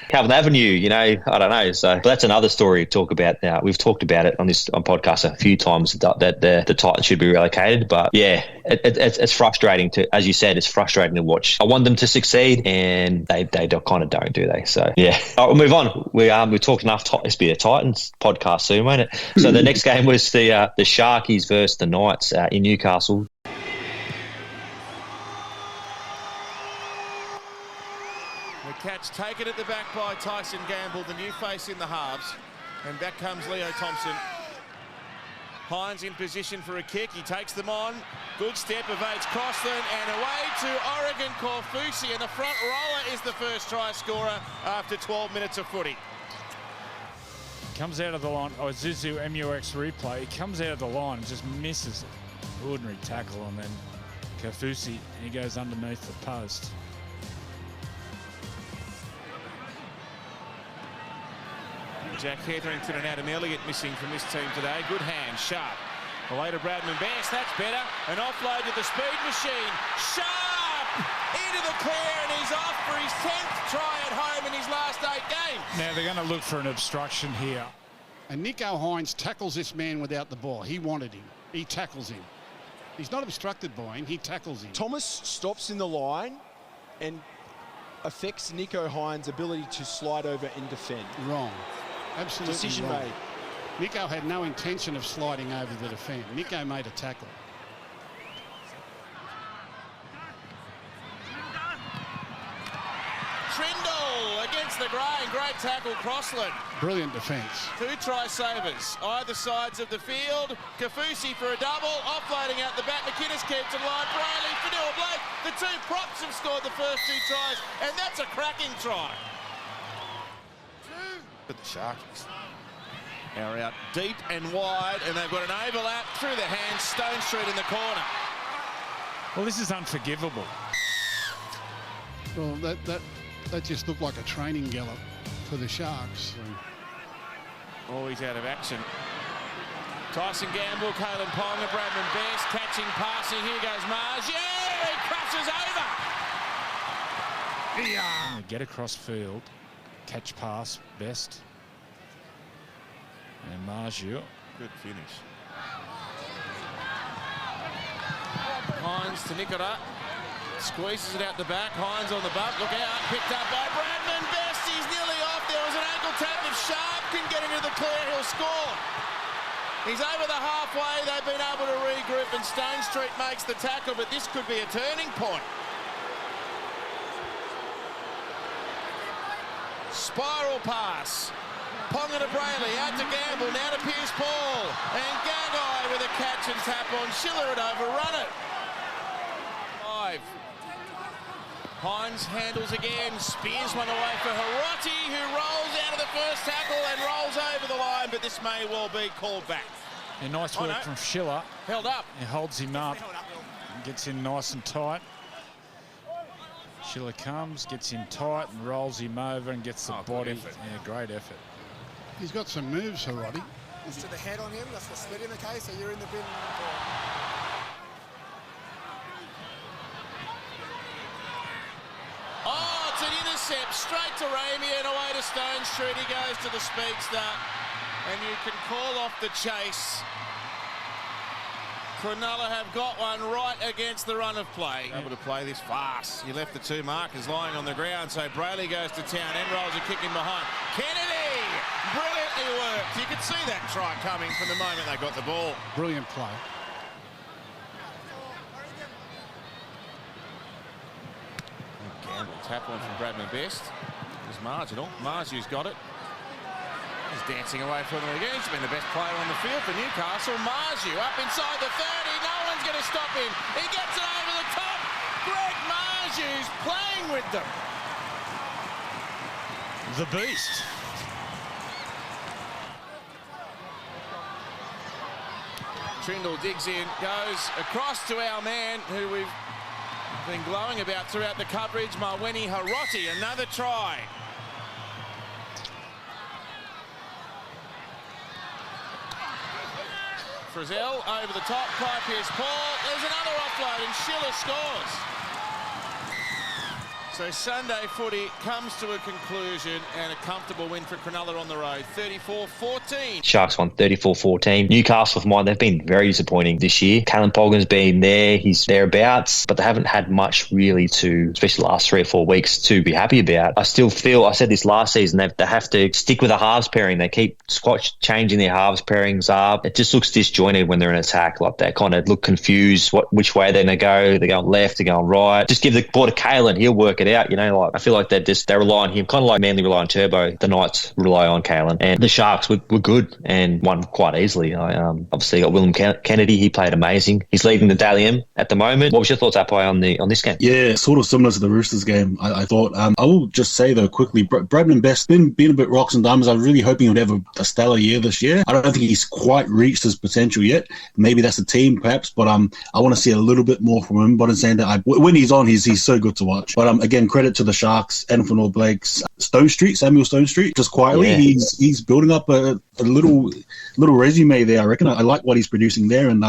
Calvin Avenue, I don't know. So, but that's another story to talk about now. We've talked about it on podcast a few times that the Titans should be relocated, but yeah, it's frustrating to, as you said, it's frustrating to watch. I want them to succeed, and they kind of don't, do they? So yeah. All right, we'll move on. We talked enough. It's be a Titans podcast soon, won't it? So the next game was the Sharkies versus the Knights in Newcastle. The catch taken at the back by Tyson Gamble, the new face in the halves, and back comes Leo Thompson. Hines in position for a kick. He takes them on. Good step, evades Crossland, and away to Oregon Corfusi. And the front roller is the first try scorer after 12 minutes of footy. Comes out of the line. Oh, Zuzu MUX replay. He comes out of the line and just misses it. Ordinary tackle, and then Corfusi, he goes underneath the post. Jack Hetherington and Adam Elliott missing from this team today. Good hand, Sharp. Away to Bradman Best, that's better. An offload to the speed machine. Sharp into the clear, and he's off for his 10th try at home in his last 8 games. Now they're going to look for an obstruction here. And Nico Hines tackles this man without the ball. He wanted him. He tackles him. He's not obstructed by him. He tackles him. Thomas stops in the line and affects Nico Hines' ability to slide over and defend. Wrong. Absolutely Decision wrong. made. Nico had no intention of sliding over the defend. Nico made a tackle. Trindle against the grain. Great tackle, Crossland. Brilliant defence. 2 try savers, either sides of the field. Kafusi for a double, offloading out the back. McInnes keeps it alive. Brayley, Fadil Blake. The 2 props have scored the first 2 tries, and that's a cracking try. But the Sharkies are out deep and wide, and they've got an overlap through the hands. Stone Street in the corner. Well, this is unforgivable. Well, that just looked like a training gallop for the Sharks. Always out of action. Tyson Gamble, Kalen Ponga, Bradman Best, catching, passing. Here goes Mars. Yeah, he crashes over. Yeah. Get across field. Catch pass, Best. And Marju. Good finish. Hines to Nicola. Squeezes it out the back. Hines on the bump. Look out. Picked up by Bradman Best. He's nearly off. There was an ankle tap. If Sharp can get into the clear, he'll score. He's over the halfway. They've been able to regroup, and Stone Street makes the tackle, but this could be a turning point. Spiral pass. Ponga to Brayley, out to Gamble, now to Pierce Paul. And Gagai with a catch and tap on Schiller had overrun it. 5. Hines handles again, spears one away for Hiroti, who rolls out of the first tackle and rolls over the line, but this may well be called back. A nice work from Schiller. Held up. He holds him up, gets in nice and tight. Schiller comes, gets in tight and rolls him over and gets the body. Yeah, great effort. He's got some moves, Hiroti. It's to the head on him. That's the split in the case, so you're in the bin. Oh, it's an intercept straight to Ramey and away to Stone Street. He goes to the speedster, and you can call off the chase. Cronulla have got one right against the run of play. Able to play this fast. You left the 2 markers lying on the ground, so Brayley goes to town and rolls a kick in behind. Kennedy! Brilliantly worked. You could see that try coming from the moment they got the ball. Brilliant play. Gamble tap on from Bradman Best. It was marginal. Marju's got it. He's dancing away from them again. He's been the best player on the field for Newcastle. Marju up inside the 30. No one's going to stop him. He gets it over the top. Greg Marju's playing with them. The beast. Trindle digs in, goes across to our man who we've been glowing about throughout the coverage, Marweni Hiroti. Another try. Frizzell over the top, Pierce Paul. There's another offload and Schiller scores. So Sunday footy comes to a conclusion and a comfortable win for Cronulla on the road, 34-14. Sharks won 34-14. Newcastle, for mine, they've been very disappointing this year. Callum Poggen's been there, he's thereabouts, but they haven't had much really to, especially the last 3 or 4 weeks, to be happy about. I still feel, I said this last season, they have to stick with a halves pairing. They keep changing their halves pairings up. It just looks disjointed when they're in attack. Like they kind of look confused which way they're going to go. They're going left, they're going right. Just give the ball to Kalen, he'll work it out. You know, like I feel like they rely on him, kind of like Manly rely on Turbo. The Knights rely on Kalen, and the Sharks were good and won quite easily. I obviously got Willem Kennedy. He played amazing. He's leading the Dally M at the moment. What was your thoughts, Apai, on this game? Yeah, sort of similar to the Roosters game. I thought. I will just say though quickly, Bradman Best been a bit rocks and diamonds. I was really hoping he would have a stellar year this year. I don't think he's quite reached his potential yet. Maybe that's the team, perhaps, but I want to see a little bit more from him. But in saying that, when he's on, he's so good to watch. But again, credit to the Sharks and for North Blake's Samuel Stone Street, just quietly, he's building up a little resume there. I reckon I like what he's producing there. And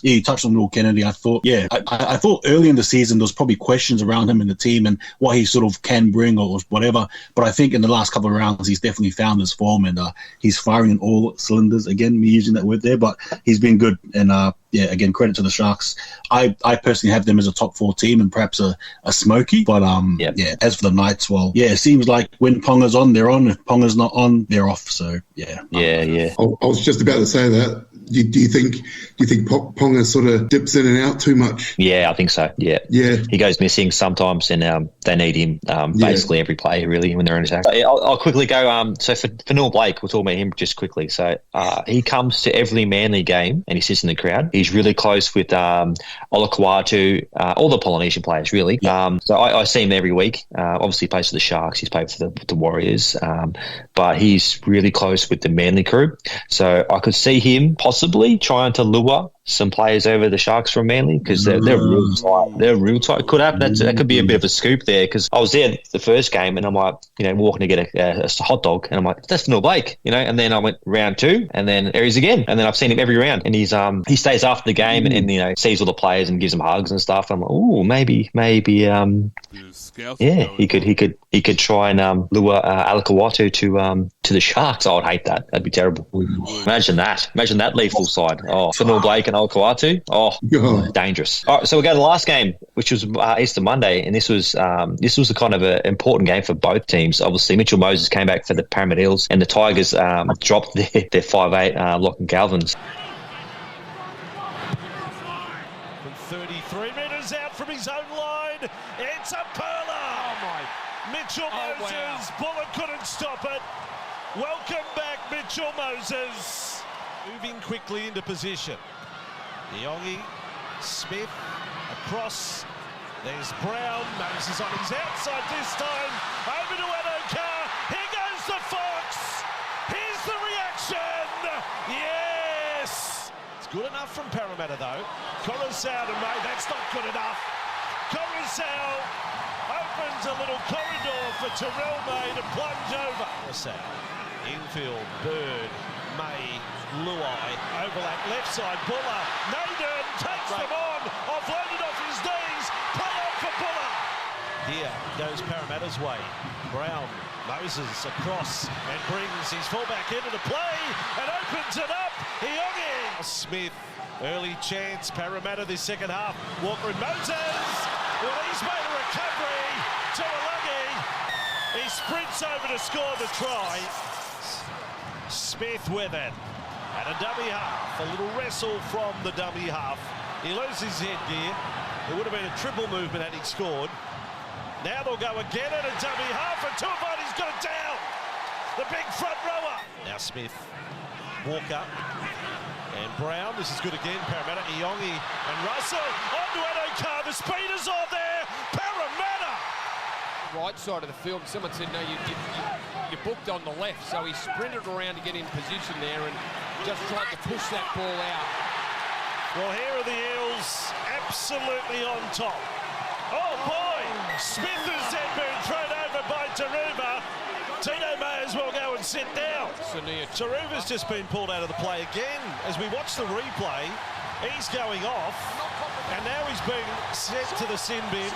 you touched on Will Kennedy. I thought, I thought early in the season there was probably questions around him in the team and what he sort of can bring or whatever. But I think in the last couple of rounds he's definitely found his form and he's firing in all cylinders. Again, me using that word there, but he's been good. And again, credit to the Sharks. I personally have them as a top 4 team and perhaps a smoky. But as for the Knights, well, it seems like when Ponga's on, they're on. If Ponga's not on, they're off. So yeah. I was just about to say that. Do you think Ponga sort of dips in and out too much? Yeah, I think so. Yeah. He goes missing sometimes, and they need him basically every play really when they're in attack. I'll quickly go. So for Noel Blake, we'll talk about him just quickly. So he comes to every Manly game and he sits in the crowd. He's really close with Olakuatu, all the Polynesian players really. So I see him every week. Obviously, he plays for the Sharks. He's played for the Warriors, but he's really close with the Manly crew. So I could see him possibly trying to lure some players over the Sharks from Manly because they're real tight. They're real tight. It could happen. That could be a bit of a scoop there because I was there the first game and I'm like, walking to get a hot dog and I'm like, that's Noel Blake, and then I went round 2 and then there he is again and then I've seen him every round and he's he stays after the game and sees all the players and gives them hugs and stuff. I'm like, oh, maybe he could try and lure Alakawatu to the Sharks. I would hate that. That'd be terrible. Imagine that lethal side. Oh, for Noel Blake and Alakawatu. Oh, dangerous. All right, so we'll go to the last game, which was Easter Monday, and this was a kind of an important game for both teams. Obviously, Mitchell Moses came back for the Parramatta Eels, and the Tigers dropped their 5'8" Lachlan Galvins. 33 metres out from his own line. It's a perler. Mitchell Moses. Bullock couldn't stop it. Welcome back, Mitchell Moses. Moving quickly into position. Iongi, Smith, across. There's Brown. Moses on his outside this time. Over to Adokar. Here goes the Fox. Here's the reaction. Yes. It's good enough from Parramatta, though. Coruscant to May. That's not good enough. Coruscant opens a little corridor for Terrell May to plunge over. Coruscant. Infield, Bird, May, Luai, overlap left side, Buller, Naden takes them on, offloaded off his knees, play on for Buller. Here goes Parramatta's way, Brown, Moses across and brings his fullback into the play and opens it up, Iongi. Smith, early chance, Parramatta this second half, Walker and Moses, well he's made a recovery to Alagi, he sprints over to score the try. Smith with it, and a dummy half, a little wrestle from the dummy half. He loses his headgear. It would have been a triple movement had he scored. Now they'll go again at a dummy half, and Tuivasa-Sheck's got it down. The big front rower. Now Smith, Walker, and Brown. This is good again, Parramatta. Iongi and Russell onto Adokar. The speed is on there. Parramatta. Right side of the field, someone said no, you booked on the left, so he sprinted around to get in position there and just tried to push that ball out. Well, here are the Eels absolutely on top. Oh boy, Smith has then been thrown over by Taruva. Tino may as well go and sit down. Taruva's just been pulled out of the play again. As we watch the replay, he's going off, and now he's being sent to the sin bin.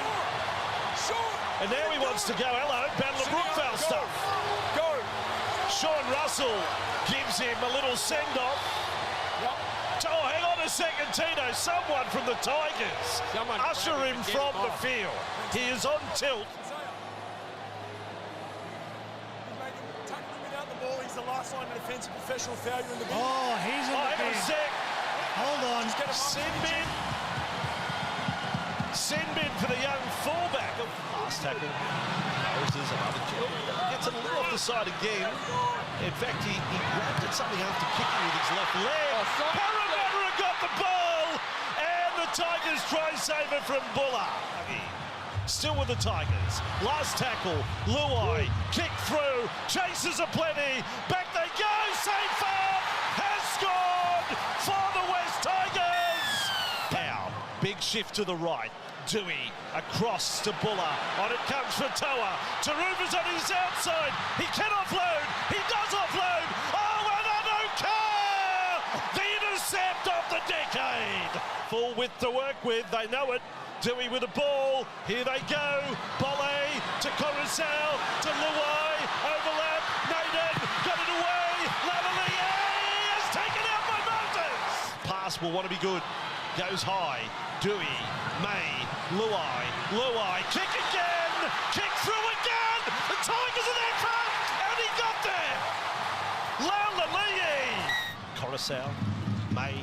And now he wants to go. Hello, Battle of Brookvale stuff. Go. Sean Russell gives him a little send-off. Oh, hang on a second, Tino. Someone from the Tigers. Usher him from the field. He is on tilt. He's the last line of defence, professional failure in the bin. Oh, he's in the bin. Hang on a sec. Hold on. Sin bin for the young fullback. Last tackle. Moses, another kill. Gets it a little off the side again. In fact, he grabbed at something after kicking with his left leg. Parramatta got the ball. And the Tigers try saver from Buller. Still with the Tigers. Last tackle. Luai. Kick through. Chases aplenty. Back they go. Safer has scored for the West Tigers. Now, big shift to the right. Dewey across to Buller. On it comes for Toa. Taruva's on his outside. He can offload. He does offload. Oh, and Anoka! The intercept of the decade. Full width to work with. They know it. Dewey with the ball. Here they go. Bolle to Coruscant to Luai. Overlap. Naden got it away. Lavalier is taken out by Moses. Pass will want to be good. Goes high. Dewey. May. Luai. Kick again. Kick through again. The Tigers are there front. And he got there. Lavalier. Coruscant. May.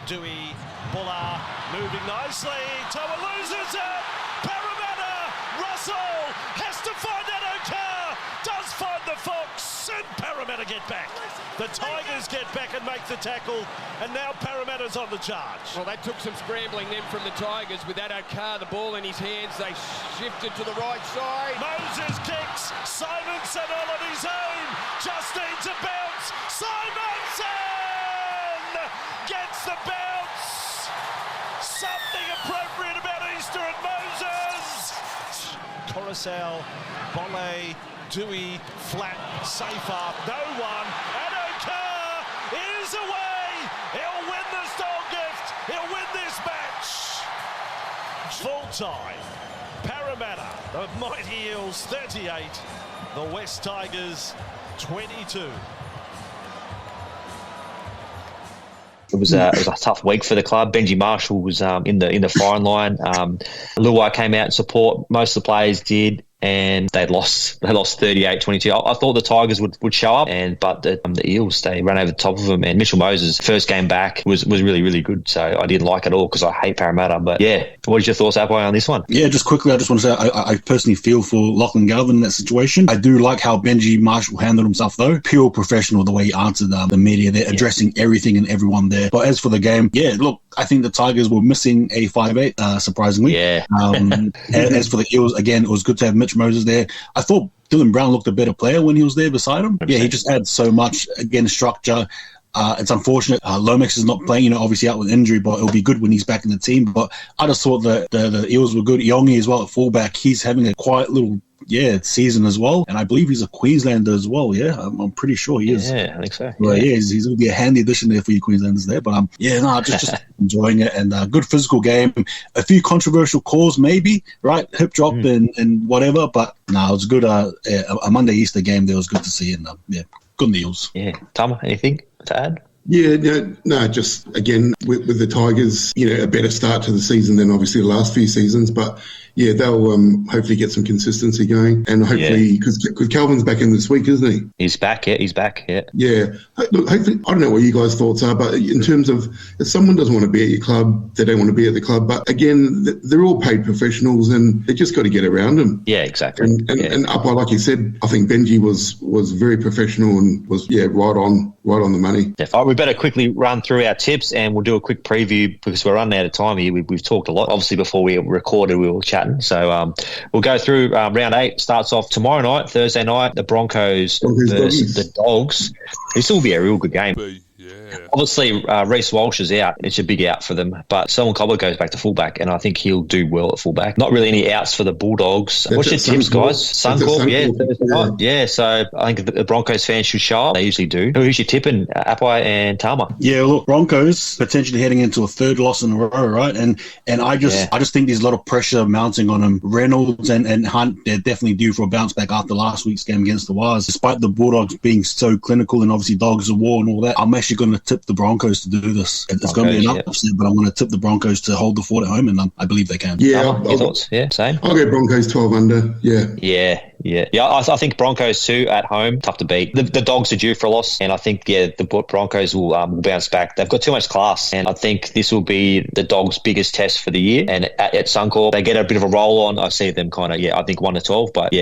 Dewey. Buller moving nicely. Toa loses it. Parramatta. Russell has to find Anoka. Does find the Fox. And Parramatta get back. The Tigers get back and make the tackle. And now Parramatta's on the charge. Well, that took some scrambling then from the Tigers. With Anoka, the ball in his hands, they shifted to the right side. Moses kicks. Simonson all on his own. Just needs a bounce. Simonson gets the bounce. Something appropriate about Easter and Moses. Coruscant, Bolle, Dewey, flat, safer, no one. Anoka is away. He'll win the Stole gift. He'll win this match. Full time. Parramatta, the Mighty Eels 38. The West Tigers 22. It was a tough week for the club. Benji Marshall was in the firing line. Luai came out in support. Most of the players did, and they lost 38-22. I thought the Tigers would show up, but the Eels, they ran over the top of them. And Mitchell Moses' first game back was really, really good. So I didn't like it all because I hate Parramatta. But yeah, what is your thoughts, Apai, on this one? Yeah, just quickly, I just want to say I personally feel for Lachlan Galvin in that situation. I do like how Benji Marshall handled himself, though. Pure professional, the way he answered the media there, addressing everything and everyone there. But as for the game, yeah, look, I think the Tigers were missing a 5'8", surprisingly. Yeah. As for the Eels, again, it was good to have Mitch Moses there. I thought Dylan Brown looked a better player when he was there beside him. Yeah, he just adds so much, again, structure. It's unfortunate Lomax is not playing, obviously out with injury, but it'll be good when he's back in the team. But I just thought the Eels were good. Iongi as well at fullback. He's having a quiet little season as well, and I believe he's a Queenslander as well. Yeah, I'm pretty sure he is. Yeah, I think so. Well, yeah, he's going to be a handy addition there for you Queenslanders there. But just enjoying it, and good physical game. A few controversial calls, maybe, right? Hip drop and whatever, but no, it was good. A Monday Easter game there was good to see, and good Eels. Yeah, Tama, anything to add? Yeah, no, just again with the Tigers, a better start to the season than obviously the last few seasons. But yeah, they'll hopefully get some consistency going, and hopefully because Calvin's back in this week, isn't he? He's back. Yeah, he's back. Yeah. Yeah. Look, hopefully, I don't know what you guys' thoughts are, but in terms of if someone doesn't want to be at your club, they don't want to be at the club. But again, they're all paid professionals, and they just got to get around them. Yeah, exactly. And Apai, like you said, I think Benji was very professional and was right on the money. Yeah, we better quickly run through our tips, and we'll do a quick preview because we're running out of time here. We've talked a lot. Obviously, before we recorded, we were chatting. So we'll go through round 8. Starts off tomorrow night, Thursday night. The Broncos versus the Dogs. This will be a real good game. Obviously, Reece Walsh is out. It's a big out for them. But Selwyn Cobbler goes back to fullback, and I think he'll do well at fullback. Not really any outs for the Bulldogs. What's your tips, guys? Suncorp, Thursday night. Yeah, so I think the Broncos fans should show up. They usually do. Who's you tipping, Apai and Tama? Yeah, look, Broncos potentially heading into a third loss in a row, right? And I just think there's a lot of pressure mounting on them. Reynolds and Hunt, they're definitely due for a bounce back after last week's game against the Wires. Despite the Bulldogs being so clinical and obviously dogs of war and all that, I'm actually going to tip the Broncos to do this. It's going to be an upset, but I'm going to tip the Broncos to hold the fort at home, and I believe they can. Yeah, your thoughts? Yeah, same. I'll go Broncos 12 under. Yeah. I think Broncos too at home, tough to beat. The Dogs are due for a loss, and I think the Broncos will bounce back. They've got too much class, and I think this will be the Dogs' biggest test for the year. And at Suncorp, they get a bit of a roll on. I see them kind of I think 1-12, but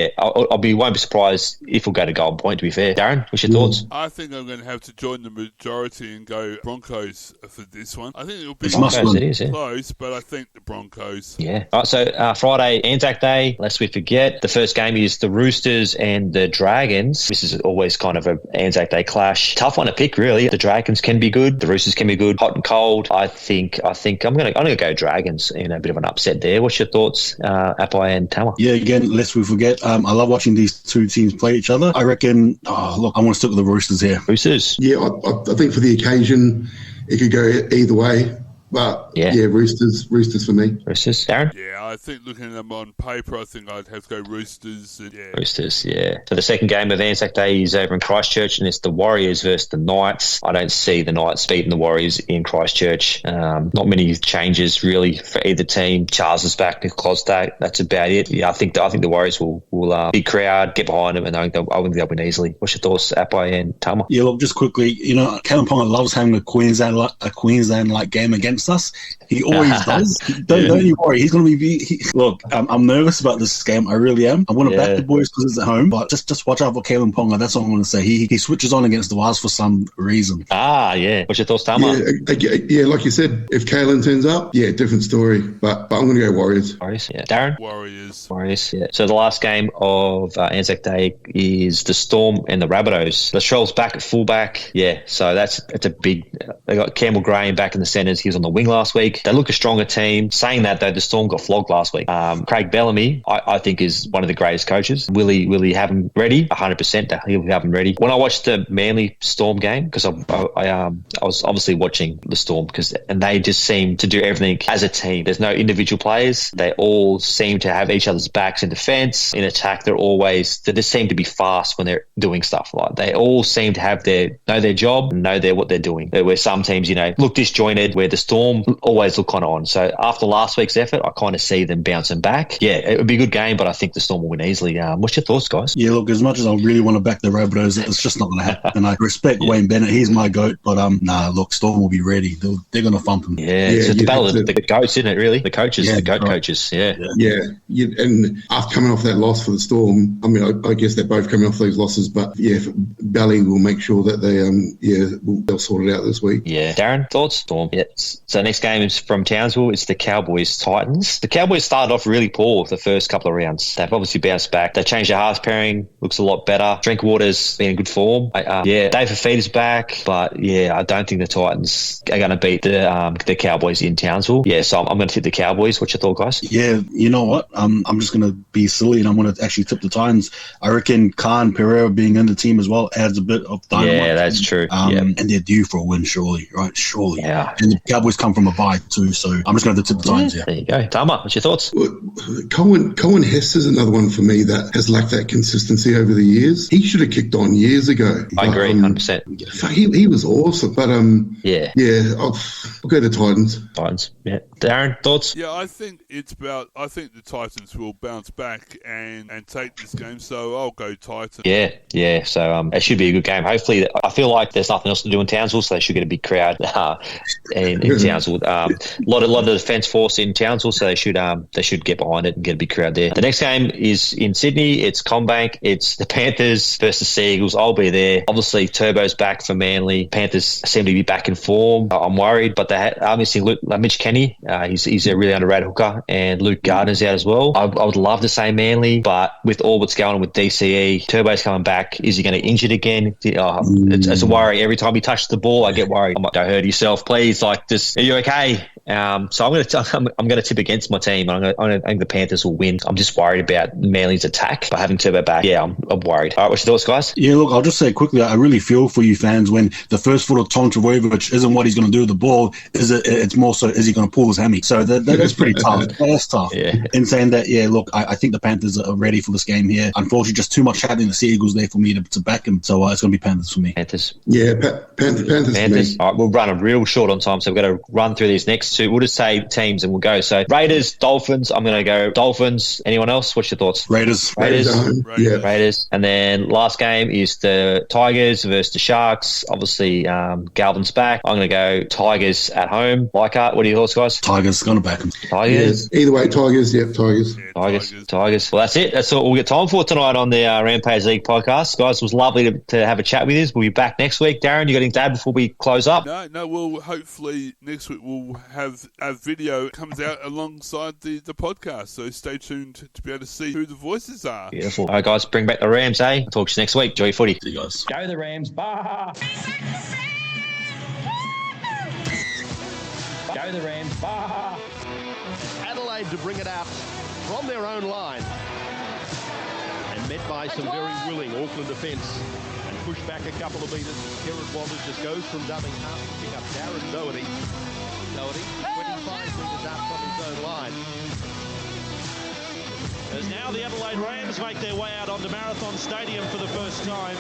won't be surprised if we'll go to Golden Point. To be fair, Darren, what's your thoughts? I think I'm going to have to join the majority and go Broncos for this one. I think it'll be close, but I think the Broncos. Yeah. All right, so Friday, Anzac Day. Lest we forget, the first game is the Roosters and the Dragons. This is always kind of an Anzac Day clash. Tough one to pick, really. The Dragons can be good. The Roosters can be good. Hot and cold. I think I'm gonna go Dragons in a bit of an upset there. What's your thoughts, Apai and Tama? Yeah, again, lest we forget, I love watching these two teams play each other. I reckon. I want to stick with the Roosters here. Roosters. Yeah, I think for the occasion, it could go either way. But Roosters for me. Roosters, Darren? Yeah, I think looking at them on paper, I think I'd have to go Roosters. Roosters, yeah. So the second game of Anzac Day is over in Christchurch, and it's the Warriors versus the Knights. I don't see the Knights beating the Warriors in Christchurch. Not many changes really for either team. Charles is back, Nick Klostak. That's about it. Yeah, I think the Warriors will big crowd, get behind them, and I think they'll win easily. What's your thoughts, Apai and Tama? Yeah, look, just quickly, Kalen Ponga loves having a Queensland-like game against us. He always does. Don't you worry. He's going to be. Look, I'm nervous about this game. I really am. I want to back the boys because it's at home, but just watch out for Kalen Ponga. That's all I'm going to say. He switches on against the Wires for some reason. What's your thoughts, Tama? Yeah, like you said, if Kalen turns up, different story. But I'm going to go Warriors. Warriors, yeah. Darren? Warriors, yeah. So the last game of Anzac Day is the Storm and the Rabbitohs. Latrell's back at fullback. Yeah, so it's a big. They got Campbell Graham back in the centres. He was on the wing last week. They look a stronger team. Saying that, though, the Storm got flogged last week. Craig Bellamy, I think, is one of the greatest coaches. Will he have him ready? 100% he'll have him ready. When I watched the Manly Storm game, because I was obviously watching the Storm, and they just seem to do everything as a team. There's no individual players. They all seem to have each other's backs in defence. In attack, they just seem to be fast when they're doing stuff. Like they all seem to have know their job, know what they're doing. Where some teams, look disjointed, where the Storm always look kind of on. So after last week's effort, I kind of see them bouncing back. Yeah, it would be a good game, but I think the Storm will win easily. What's your thoughts, guys? Yeah, look, as much as I really want to back the Rabbitohs, it's just not going to happen. And I respect Wayne Bennett. He's my GOAT, but look, Storm will be ready. They're going to thump them. Yeah, it's the battle of the GOATs, isn't it, really? The coaches, the GOAT coaches. Yeah. And after coming off that loss for the Storm, I mean, I guess they're both coming off those losses, but Bally will make sure that they'll sort it out this week. Yeah. Darren, thoughts? Storm. Yeah. So next game is from Townsville. It's the Cowboys Titans. The Cowboys started off really poor the first couple of rounds. They've obviously bounced back. They changed their halves pairing. Looks a lot better. Drinkwater's been in good form. Dave Fafita's back, but I don't think the Titans are going to beat the Cowboys in Townsville. Yeah, so I'm going to tip the Cowboys. What's your thought, guys? Yeah, you know what? I'm just going to be silly and I'm going to actually tip the Titans. I reckon Khan Pereira being in the team as well adds a bit of dynamite. Yeah, that's true. And they're due for a win, surely, right? Surely. Yeah. And the Cowboys come from a bye too, so I'm just going to tip the Titans. There you go. Tama, what's your thoughts? Cohen Hess is another one for me that has lacked that consistency over the years. He should have kicked on years ago. I agree, 100%. He was awesome, but I'll go to Titans. Titans, yeah. Darren, thoughts? Yeah, I think the Titans will bounce back and take this game, so I'll go Titans. Yeah. So it should be a good game. Hopefully, I feel like there's nothing else to do in Townsville, so they should get a big crowd in Townsville. A lot of the defence force in Townsville, so they should get behind it and get a big crowd there. The next game is in Sydney. It's Combank. It's the Panthers versus Sea Eagles. I'll be there. Obviously, Turbo's back for Manly. Panthers seem to be back in form. I'm worried, but they are missing Mitch Kenny. He's a really underrated hooker, and Luke Gardner's out as well. I would love to say Manly, but with all what's going on with DCE, Turbo's coming back. Is he going to get injured again? It's a worry. Every time he touches the ball, I get worried. I'm like, don't hurt yourself, please. Like, just, are you okay? So I'm going to tip against my team. I think the Panthers will win. I'm just worried about Manly's attack. By having Turbo back, yeah, I'm worried. All right, what's your thoughts, guys? Yeah, look, I'll just say quickly, I really feel for you fans when the first thought of Tom Trbojevic isn't what he's going to do with the ball. It's more so, is he going to pull his hammy? So that's pretty tough. That's tough. Yeah. In saying that, yeah, look, I think the Panthers are ready for this game here. Unfortunately, just too much happening. The Sea Eagles there for me to back him. So it's going to be Panthers for me. Panthers. Yeah, Panthers. All right, we'll run a real short on time, so we've got to run through these next two. We'll just say teams and we'll go. So Raiders, Dolphins. I'm going to go Dolphins. Anyone else? What's your thoughts? Raiders. Yeah. Raiders. And then last game is the Tigers versus the Sharks. Obviously, Galvin's back. I'm going to go Tigers at home. Leichhardt, what are your thoughts, guys? Tigers, going to back them. Tigers. Yeah. Either way, Tigers. Yep, Tigers. Tigers. Well, that's it. That's all we'll get time for tonight on the Rampage League podcast. Guys, it was lovely to have a chat with you. We'll be back next week. Darren, you got anything to add before we close up? No, well, hopefully next week we'll have a video comes out alongside the podcast, so stay tuned to be able to see who the voices are. Beautiful. All right, guys, bring back the Rams, eh? I'll talk to you next week. Enjoy your footy. See you guys. Go the Rams. Bah! Go the Rams. Bah! Adelaide to bring it out from their own line. And met by some very willing Auckland defence. And pushed back a couple of metres. Kieran Walters just goes from dubbing half to pick up Darren Doherty. 25 metres out from his own line. As now the Adelaide Rams make their way out onto Marathon Stadium for the first time.